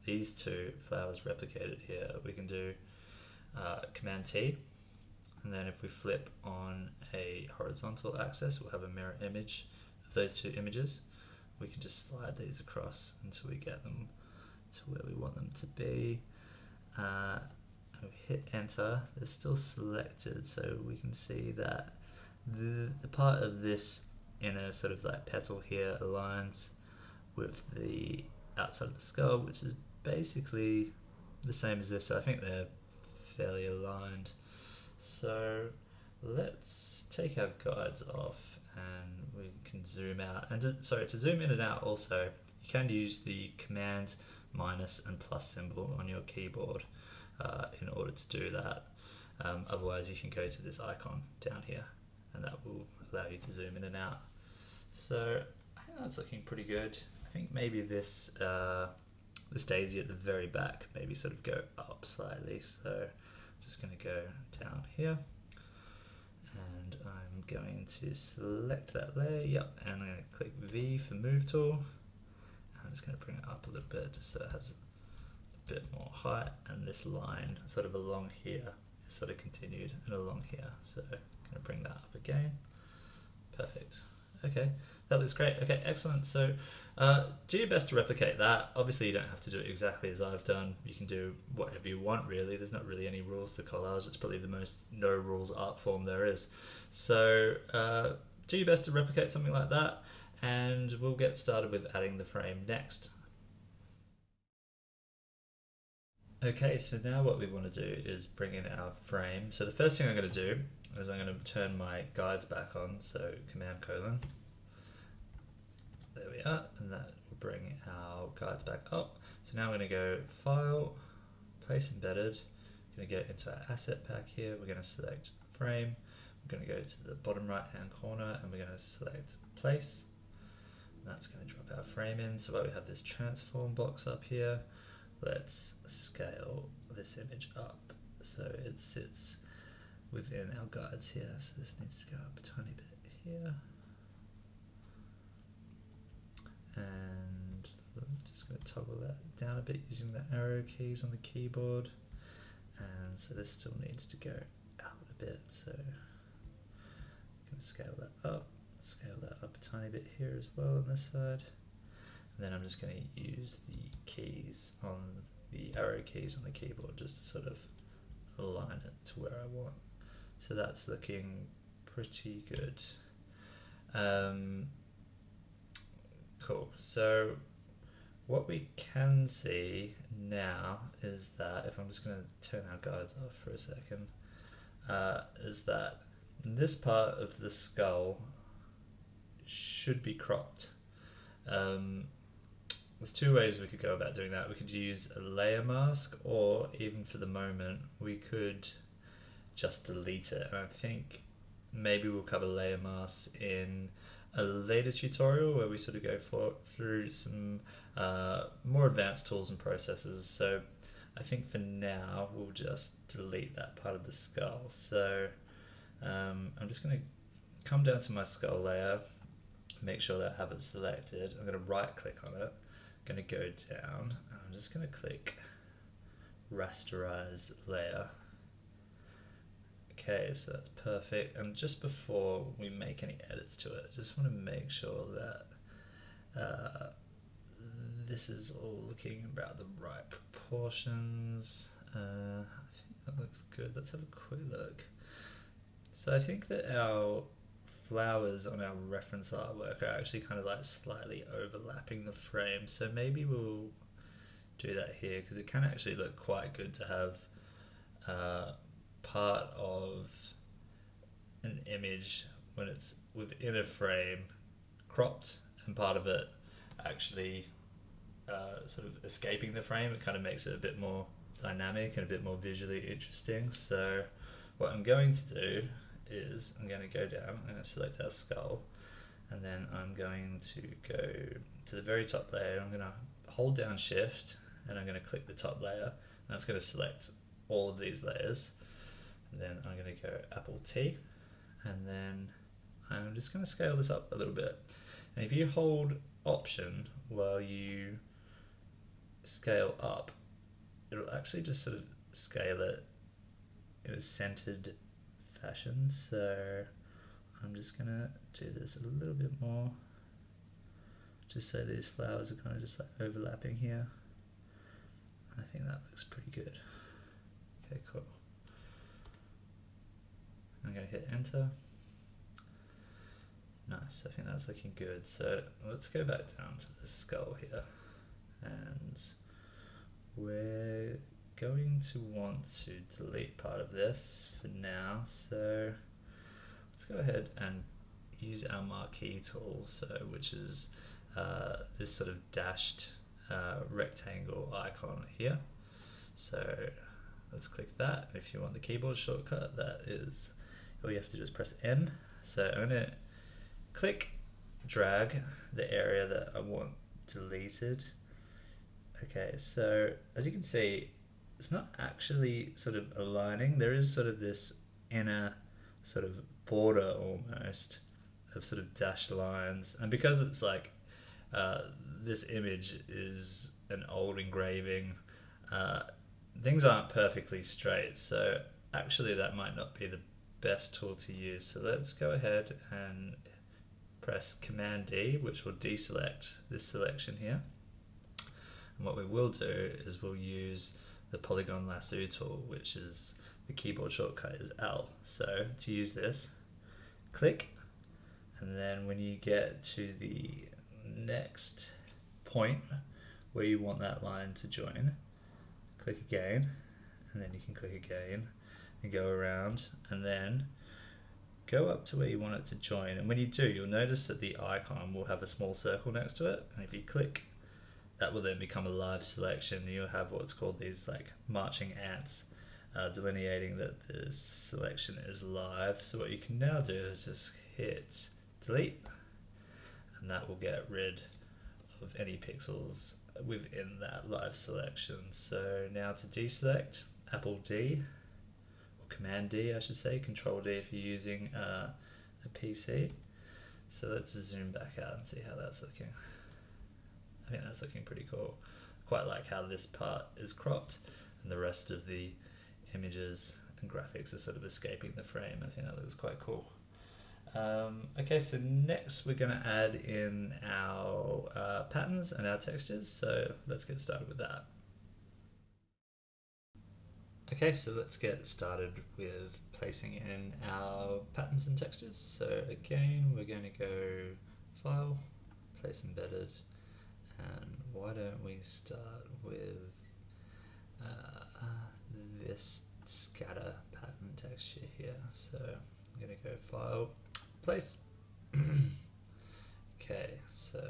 these two flowers replicated here. We can do Command T, and then if we flip on a horizontal axis, we'll have a mirror image of those two images. We can just slide these across until we get them to where we want them to be. And we hit enter, they're still selected, so we can see that the part of this inner sort of like petal here aligns with the outside of the skull, which is basically the same as this, so I think they're fairly aligned. So let's take our guides off and we can zoom out. And to zoom in and out also, you can use the command minus and plus symbol on your keyboard in order to do that. Otherwise you can go to this icon down here and that will allow you to zoom in and out. So I think that's looking pretty good. I think maybe this daisy at the very back maybe sort of go up slightly, so I'm just going to go down here and I'm going to select that layer, yep, and I'm going to click V for move tool. I'm just going to bring it up a little bit just so it has a bit more height, and this line sort of along here is sort of continued and along here, so I'm going to bring that up again. Perfect. Okay, that looks great. Okay, excellent. So do your best to replicate that. Obviously you don't have to do it exactly as I've done. You can do whatever you want really. There's not really any rules to collage. It's probably the most no rules art form there is. So do your best to replicate something like that, and we'll get started with adding the frame next. Okay, so now what we want to do is bring in our frame. So the first thing I'm going to do is I'm going to turn my guides back on, so Command colon. There we are, and that will bring our guides back up. So now I'm going to go File, Place Embedded. We're going to go into our asset pack here. We're going to select Frame. We're going to go to the bottom right hand corner and we're going to select Place. And that's going to drop our frame in. So while we have this transform box up here, let's scale this image up so it sits within our guides here. So this needs to go up a tiny bit here. And I'm just going to toggle that down a bit using the arrow keys on the keyboard. And so this still needs to go out a bit. So I'm going to scale that up a tiny bit here as well on this side. And then I'm just going to use the keys on the arrow keys on the keyboard just to sort of align it to where I want. So that's looking pretty good. Cool. So what we can see now is that, if I'm just going to turn our guides off for a second, is that this part of the skull should be cropped. There's two ways we could go about doing that. We could use a layer mask, or even for the moment, we could just delete it. And I think maybe we'll cover layer masks in a later tutorial where we sort of go through some more advanced tools and processes. So I think for now we'll just delete that part of the skull. So I'm just going to come down to my skull layer, make sure that I have it selected. I'm going to right click on it, I'm going to go down, and I'm just going to click rasterize layer. Okay, so that's perfect. And just before we make any edits to it, I just want to make sure that this is all looking about the right proportions. I think that looks good. Let's have a quick look. So I think that our flowers on our reference artwork are actually kind of like slightly overlapping the frame. So maybe we'll do that here, because it can actually look quite good to have part of an image when it's within a frame cropped and part of it actually sort of escaping the frame. It kind of makes it a bit more dynamic and a bit more visually interesting. So what I'm going to do is I'm going to go down, I'm going to select our skull, and then I'm going to go to the very top layer. I'm going to hold down shift and I'm going to click the top layer, and that's going to select all of these layers. And then I'm going to go Apple T, and then I'm just going to scale this up a little bit. And if you hold Option while you scale up, it'll actually just sort of scale it in a centered fashion. So I'm just going to do this a little bit more, just so these flowers are kind of just like overlapping here. I think that looks pretty good. Okay, cool. I'm going to hit enter. Nice, I think that's looking good. So let's go back down to the skull here, and we're going to want to delete part of this for now. So let's go ahead and use our marquee tool, which is this sort of dashed rectangle icon here. So let's click that. If you want the keyboard shortcut, that is all you have to do is press M. So I'm going to click, drag the area that I want deleted. Okay, so as you can see, it's not actually sort of aligning. There is sort of this inner sort of border almost of sort of dashed lines, and because it's like this image is an old engraving, things aren't perfectly straight, so actually that might not be the best tool to use. So let's go ahead and press Command D, which will deselect this selection here. And what we will do is we'll use the polygon lasso tool, which is the keyboard shortcut is L. So to use this, click, and then when you get to the next point where you want that line to join, click again, and then you can click again and go around, and then go up to where you want it to join. And when you do, you'll notice that the icon will have a small circle next to it, and if you click, that will then become a live selection. You'll have what's called these like marching ants, delineating that the selection is live. So what you can now do is just hit delete, and that will get rid of any pixels within that live selection. So now to deselect, Apple D, or Command D I should say, Control D if you're using a PC. So let's zoom back out and see how that's looking. I think that's looking pretty cool. Quite like how this part is cropped and the rest of the images and graphics are sort of escaping the frame. I think that looks quite cool. Okay, so next we're going to add in our patterns and our textures, so let's get started with that. Okay, so let's get started with placing in our patterns and textures. So again, we're going to go File, Place Embedded, and why don't we start with this scatter pattern texture here. So I'm going to go File, Place. Okay, so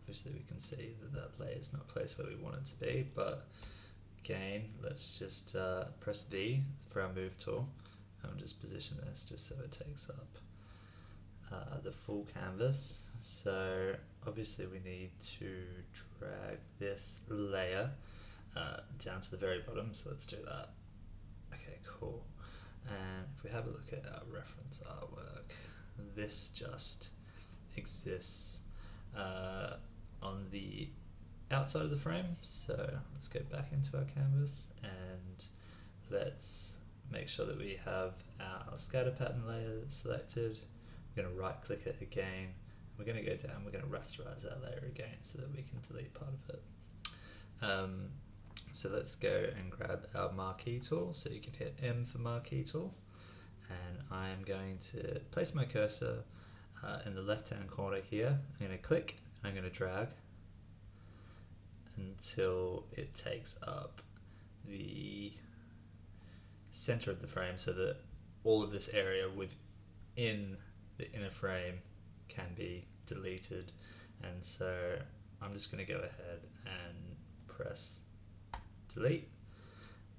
obviously we can see that that layer is not placed where we want it to be, but again, let's just press V for our move tool, and we'll just position this just so it takes up the full canvas. So obviously we need to drag this layer down to the very bottom, so let's do that. Okay, cool. And if we have a look at our reference artwork, this just exists on the outside of the frame. So let's go back into our canvas and let's make sure that we have our scatter pattern layer selected. We're going to right click it again. We're going to go down, we're going to rasterize that layer again so that we can delete part of it. So let's go and grab our marquee tool. So you can hit M for marquee tool. And I'm going to place my cursor in the left hand corner here. I'm going to click and I'm going to drag until it takes up the center of the frame so that all of this area within the inner frame can be deleted. And so I'm just going to go ahead and press delete.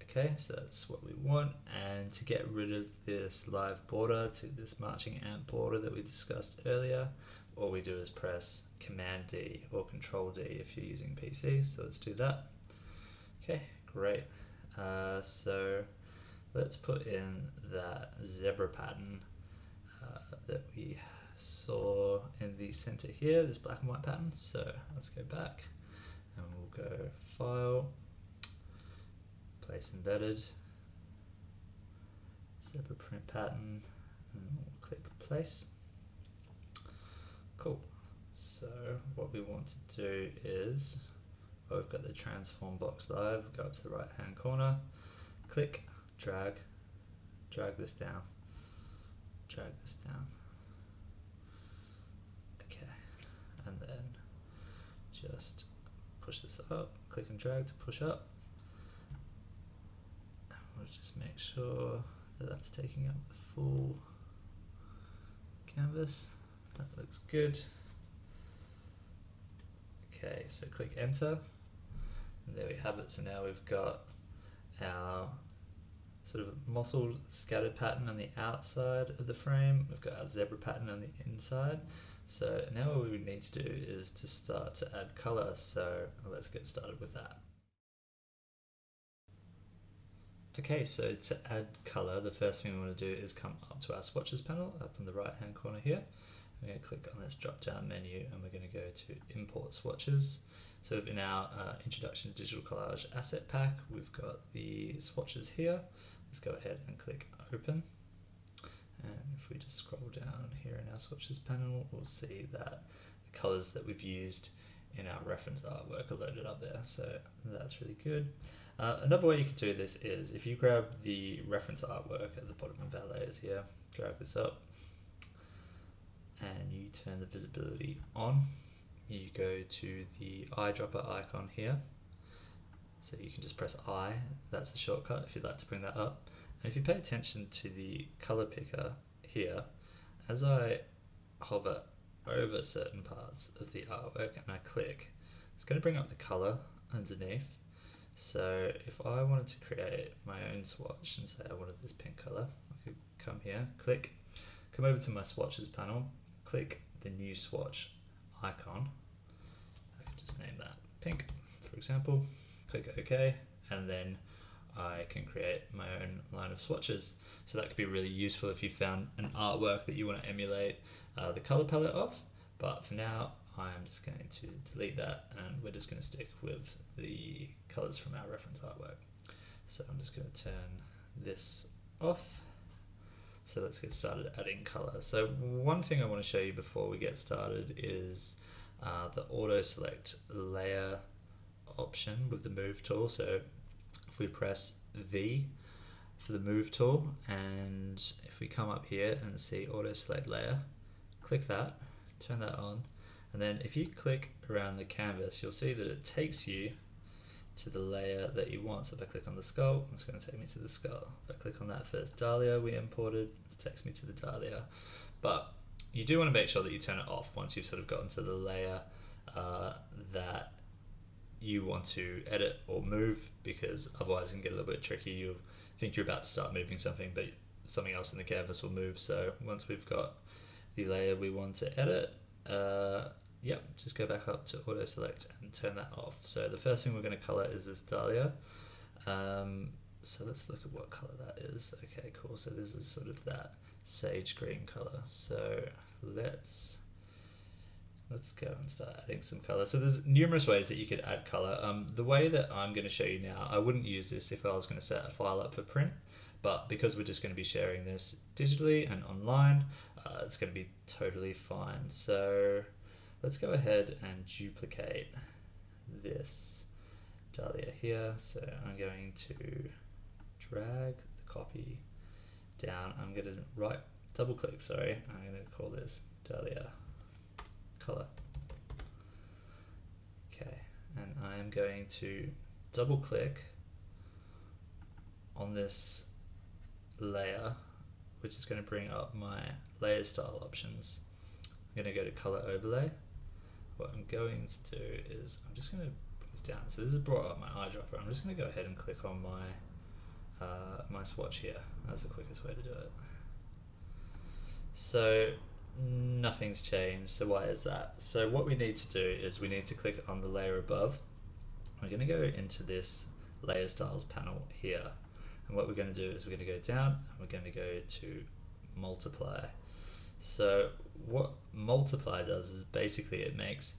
Okay, so that's what we want. And to get rid of this live border, to this marching ant border that we discussed earlier, all we do is press Command D or Control D if you're using PC. So let's do that. Okay, great. So let's put in that zebra pattern that we saw in the center here, this black and white pattern. So let's go back and we'll go File, Place Embedded, Zebra Print Pattern, and we'll click Place. Cool. So what we want to do is, well, we've got the transform box live, go up to the right hand corner, click, drag this down, drag this down. Okay, and then just push this up, click and drag to push up. We'll just make sure that that's taking up the full canvas. That looks good. Okay, so click enter, and there we have it. So now we've got our sort of mottled scattered pattern on the outside of the frame. We've got our zebra pattern on the inside. So now what we need to do is to start to add color. So let's get started with that. Okay, so to add color, the first thing we want to do is come up to our swatches panel up in the right hand corner here. We're going to click on this drop down menu and we're going to go to import swatches. So in our introduction to digital collage asset pack, we've got the swatches here. Let's go ahead and click open. And if we just scroll down here in our swatches panel, we'll see that the colors that we've used in our reference artwork are loaded up there. So that's really good. Another way you could do this is if you grab the reference artwork at the bottom of our layers here, drag this up, and you turn the visibility on. You go to the eyedropper icon here, So you can just press I, that's the shortcut if you'd like to bring that up. And if you pay attention to the color picker here, as I hover over certain parts of the artwork and I click, it's going to bring up the color underneath. So if I wanted to create my own swatch and say I wanted this pink color, I could come here, click, come over to my swatches panel, click the new swatch icon. I can just name that pink, for example, click OK, and then I can create my own line of swatches. So that could be really useful if you found an artwork that you want to emulate the color palette of. But for now, I'm just going to delete that, and we're just going to stick with the colors from our reference artwork. So I'm just going to turn this off. So let's get started adding color. So one thing I want to show you before we get started is the auto select layer option with the move tool. So if we press V for the move tool, and if we come up here and see auto select layer, click that, turn that on, and then if you click around the canvas, you'll see that it takes you to the layer that you want. So if I click on the skull, it's going to take me to the skull. If I click on that first dahlia we imported, it takes me to the dahlia. But you do want to make sure that you turn it off once you've sort of gotten to the layer that you want to edit or move, because otherwise it can get a little bit tricky. You'll think you're about to start moving something, but something else in the canvas will move. So once we've got the layer we want to edit, just go back up to auto select and turn that off. So the first thing we're going to color is this dahlia. So let's look at what color that is. Okay, cool. So this is sort of that sage green color. So let's go and start adding some color. So there's numerous ways that you could add color. The way that I'm going to show you now, I wouldn't use this if I was going to set a file up for print, but because we're just going to be sharing this digitally and online, it's going to be totally fine. So let's go ahead and duplicate this dahlia here. So I'm going to drag the copy down. I'm going to double click, sorry. I'm going to call this dahlia color. Okay, and I am going to double click on this layer, which is going to bring up my layer style options. I'm going to go to color overlay. What I'm going to do is I'm just going to bring this down. So this has brought up my eyedropper. I'm just going to go ahead and click on my my swatch here. That's the quickest way to do it. So nothing's changed. So why is that? So what we need to do is we need to click on the layer above. We're going to go into this layer styles panel here, and what we're going to do is we're going to go down and we're going to go to multiply. So what multiply does is basically it makes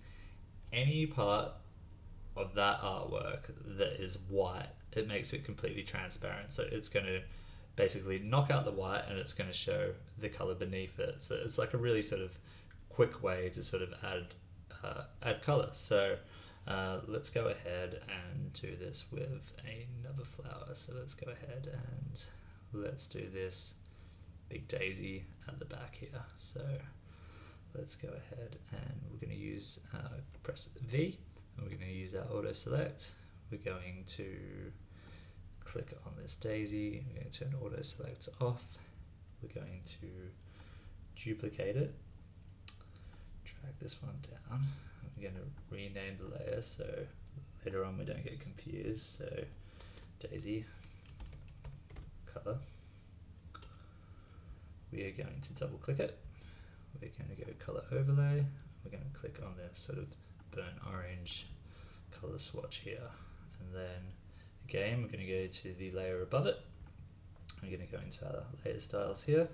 any part of that artwork that is white, it makes it completely transparent. So it's going to basically knock out the white and it's going to show the color beneath it. So it's like a really sort of quick way to sort of add color. So let's go ahead and do this with another flower. So let's go ahead and let's do this big daisy at the back here. So let's go ahead and we're going to use press V, and we're going to use our auto select. We're going to click on this daisy, we're going to turn auto select off, we're going to duplicate it, drag this one down, we're going to rename the layer so later on we don't get confused. So daisy color, we are going to double click it, we're going to go color overlay, we're going to click on this sort of burnt orange color swatch here, and then again, we're going to go to the layer above it. We're going to go into our layer styles here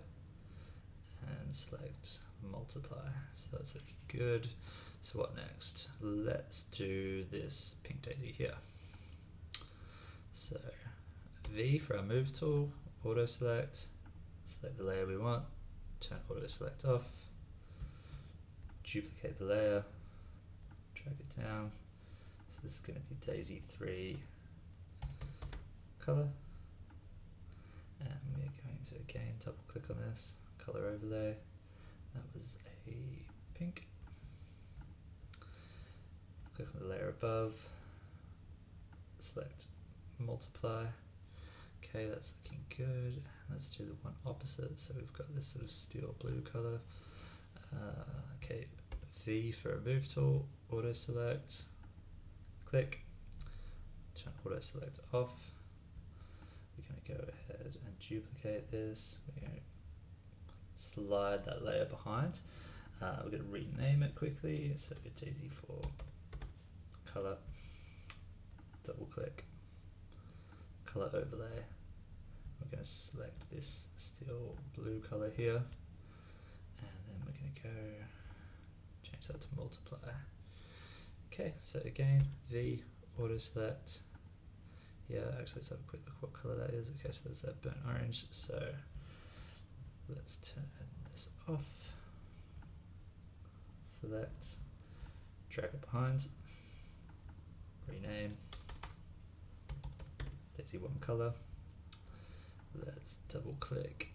and select multiply. So that's looking good. So what next? Let's do this pink daisy here. So V for our move tool, auto select, select the layer we want, turn auto select off, duplicate the layer, drag it down. So this is going to be daisy 3 color, and we're going to again double click on this color overlay. That was a pink. Click on the layer above, select multiply. Okay, that's looking good. Let's do the one opposite. So we've got this sort of steel blue color. Okay, V for a move tool, auto select, click, turn auto select off. We're going to go ahead and duplicate this. We're going to slide that layer behind. We're going to rename it quickly. So Daisy for color, double click, color overlay. We're going to select this steel blue color here, and then we're going to go change that to multiply. Okay, so again, V, auto select. Yeah, actually let's have a quick look what color that is. Okay, so there's that burnt orange. So let's turn this off. Select, drag it behind, rename, Daisy one color. Let's double click,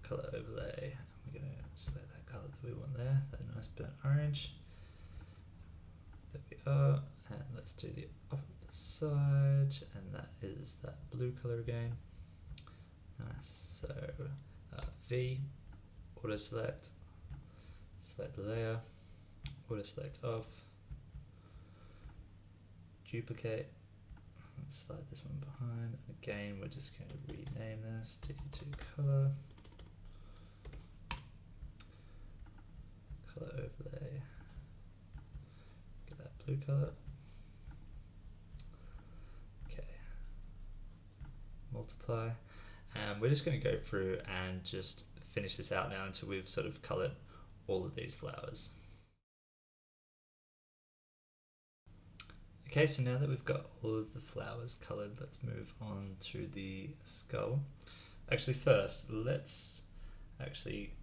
color overlay. We're going to select that color that we want there, that nice burnt orange. There we are, and let's do the opposite side, and that is that blue color again. Nice. So V, auto select, select the layer, auto select off, duplicate, let's slide this one behind, and again we're just going to rename this Daisy2 color, color overlay, get that blue color. Multiply, and we're just going to go through and just finish this out now until we've sort of coloured all of these flowers. Okay, so now that we've got all of the flowers coloured, let's move on to the skull. Actually first, let's actually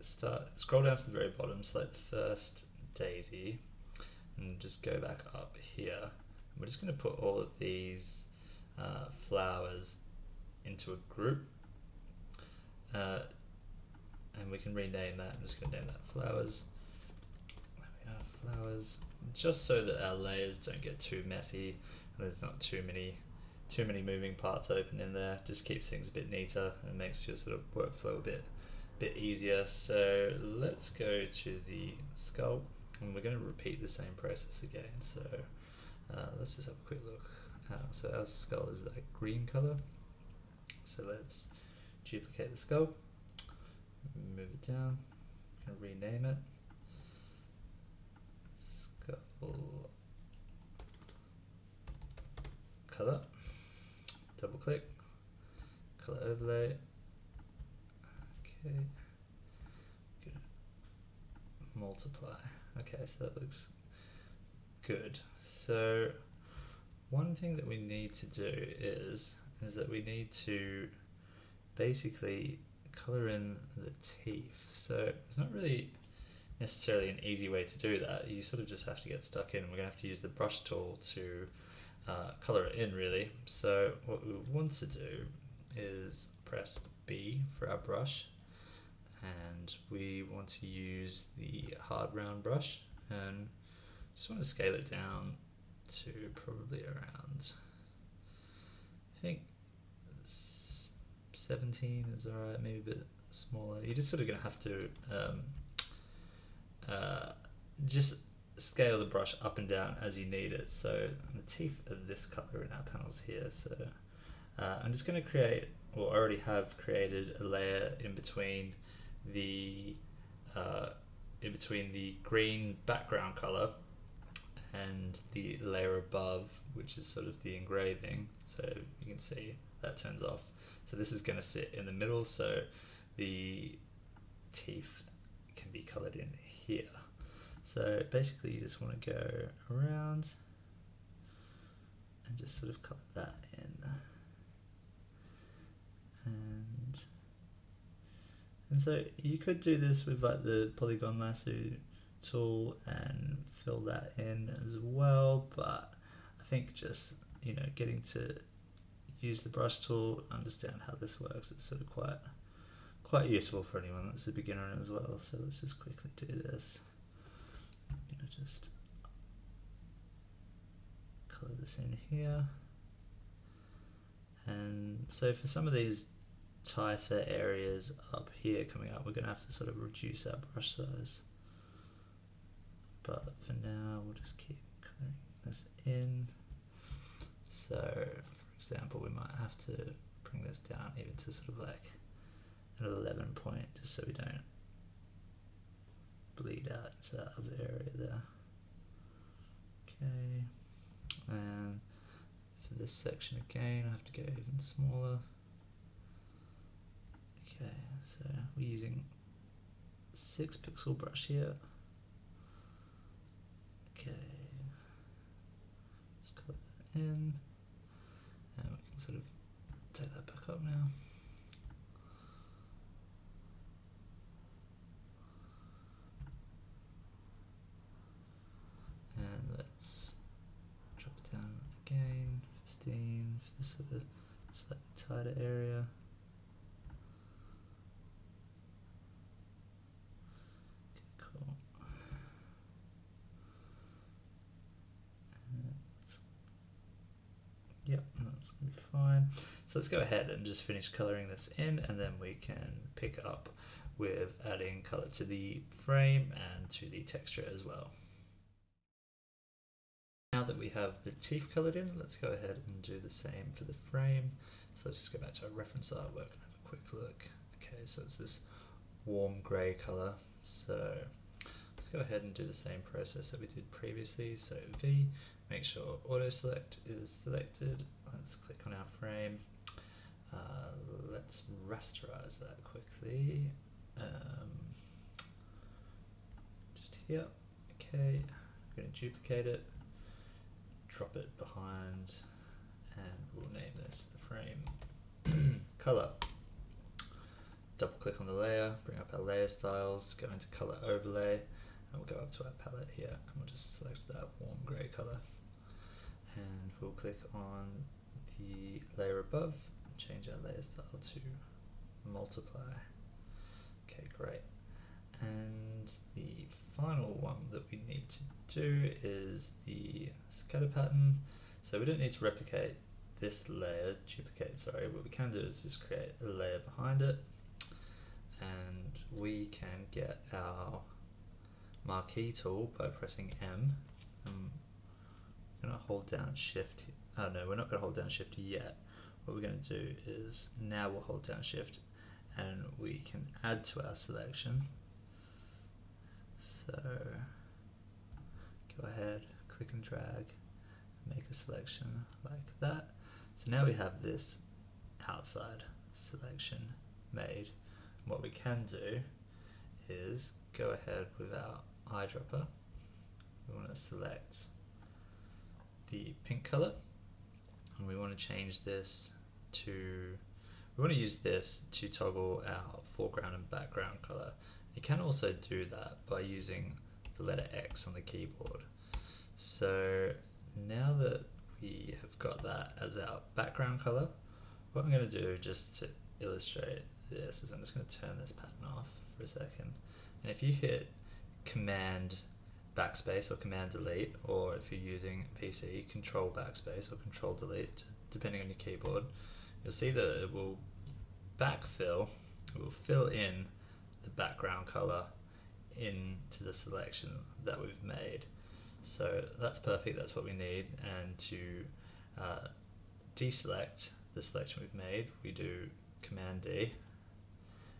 scroll down to the very bottom, select the first daisy, and just go back up here. We're just going to put all of these flowers into a group, and we can rename that. I'm just going to name that flowers. There we are, flowers, just so that our layers don't get too messy and there's not too many moving parts open in there. Just keeps things a bit neater and makes your sort of workflow a bit easier. So let's go to the skull, and we're going to repeat the same process again. So let's just have a quick look. So our skull is that green color. So let's duplicate the skull, move it down, I'm going to rename it skull color, double click, color overlay, okay, multiply. Okay, so that looks good. So one thing that we need to do is that we need to basically colour in the teeth. So it's not really necessarily an easy way to do that. You sort of just have to get stuck in. We're going to have to use the brush tool to colour it in, really. So what we want to do is press B for our brush, and we want to use the hard round brush, and just want to scale it down to probably around, I think 17 is alright, maybe a bit smaller. You're just sort of going to have to just scale the brush up and down as you need it. So the teeth are this color in our panels here. So I'm just going to create, or already have created, a layer in between the green background color and the layer above, which is sort of the engraving. So you can see that turns off. So this is going to sit in the middle, so the teeth can be coloured in here. So basically you just want to go around and just sort of colour that in. And so you could do this with like the polygon lasso tool and fill that in as well, but I think just, you know, getting to use the brush tool, understand how this works, it's sort of quite useful for anyone that's a beginner as well. So let's just quickly do this. You know, just colour this in here. And so for some of these tighter areas up here coming up, we're going to have to sort of reduce our brush size. But for now, we'll just keep coloring this in. So, for example, we might have to bring this down even to sort of like an 11 point, just so we don't bleed out into that other area there. Okay, and for this section again, I have to go even smaller. Okay, so we're using 6 pixel brush here. Okay, just color that in, and we can sort of take that back up now. And let's drop it down again, 15 for this sort of slightly tighter area. Yep, that's going to be fine. So let's go ahead and just finish colouring this in, and then we can pick up with adding colour to the frame and to the texture as well. Now that we have the teeth coloured in, let's go ahead and do the same for the frame. So let's just go back to our reference artwork and have a quick look. Okay, so it's this warm grey colour. So let's go ahead and do the same process that we did previously. So V, make sure auto select is selected. Let's click on our frame. Let's rasterize that quickly. Just here. Okay, I'm going to duplicate it, drop it behind, and we'll name this frame color. Double click on the layer, bring up our layer styles, go into color overlay, and we'll go up to our palette here, and we'll just select that warm grey color. And we'll click on the layer above and change our layer style to multiply. Okay, great. And the final one that we need to do is the scatter pattern. So we don't need to replicate this layer, duplicate, sorry. What we can do is just create a layer behind it, and we can get our marquee tool by pressing M. We're going to hold down shift. Oh no, we're not going to hold down shift yet. What we're going to do is now we'll hold down shift and we can add to our selection. So go ahead, click and drag, make a selection like that. So now we have this outside selection made. And what we can do is go ahead with our eyedropper. We want to select the pink color, and we want to change this to, we want to use this to toggle our foreground and background color. You can also do that by using the letter X on the keyboard. So now that we have got that as our background color, what I'm going to do just to illustrate this is I'm just going to turn this pattern off for a second. And if you hit Command backspace or Command delete, or if you're using PC, Control backspace or Control delete, depending on your keyboard, you'll see that it will backfill, it will fill in the background color into the selection that we've made. So that's perfect, that's what we need. And to deselect the selection we've made, we do Command D,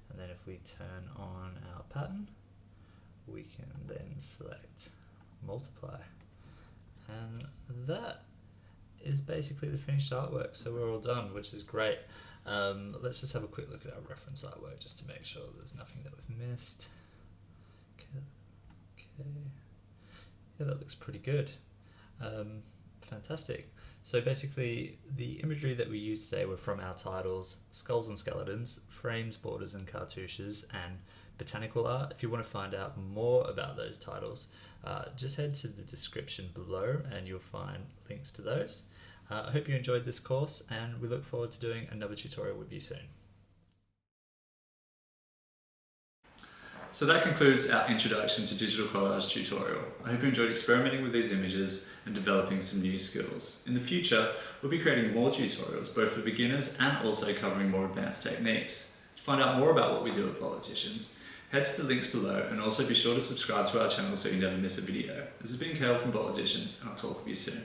and then if we turn on our pattern, we can then select multiply, and that is basically the finished artwork. So we're all done, which is great. Let's just have a quick look at our reference artwork just to make sure there's nothing that we've missed. Okay. Yeah, that looks pretty good. Fantastic. So basically the imagery that we used today were from our titles, Skulls and Skeletons, Frames, Borders and Cartouches, and Botanical Art. If you want to find out more about those titles, just head to the description below and you'll find links to those. I hope you enjoyed this course, and we look forward to doing another tutorial with you soon. So that concludes our introduction to digital collage tutorial. I hope you enjoyed experimenting with these images and developing some new skills. In the future, we'll be creating more tutorials, both for beginners and also covering more advanced techniques. To find out more about what we do at Politicians, head to the links below and also be sure to subscribe to our channel so you never miss a video. This has been Kale from Politicians, and I'll talk with you soon.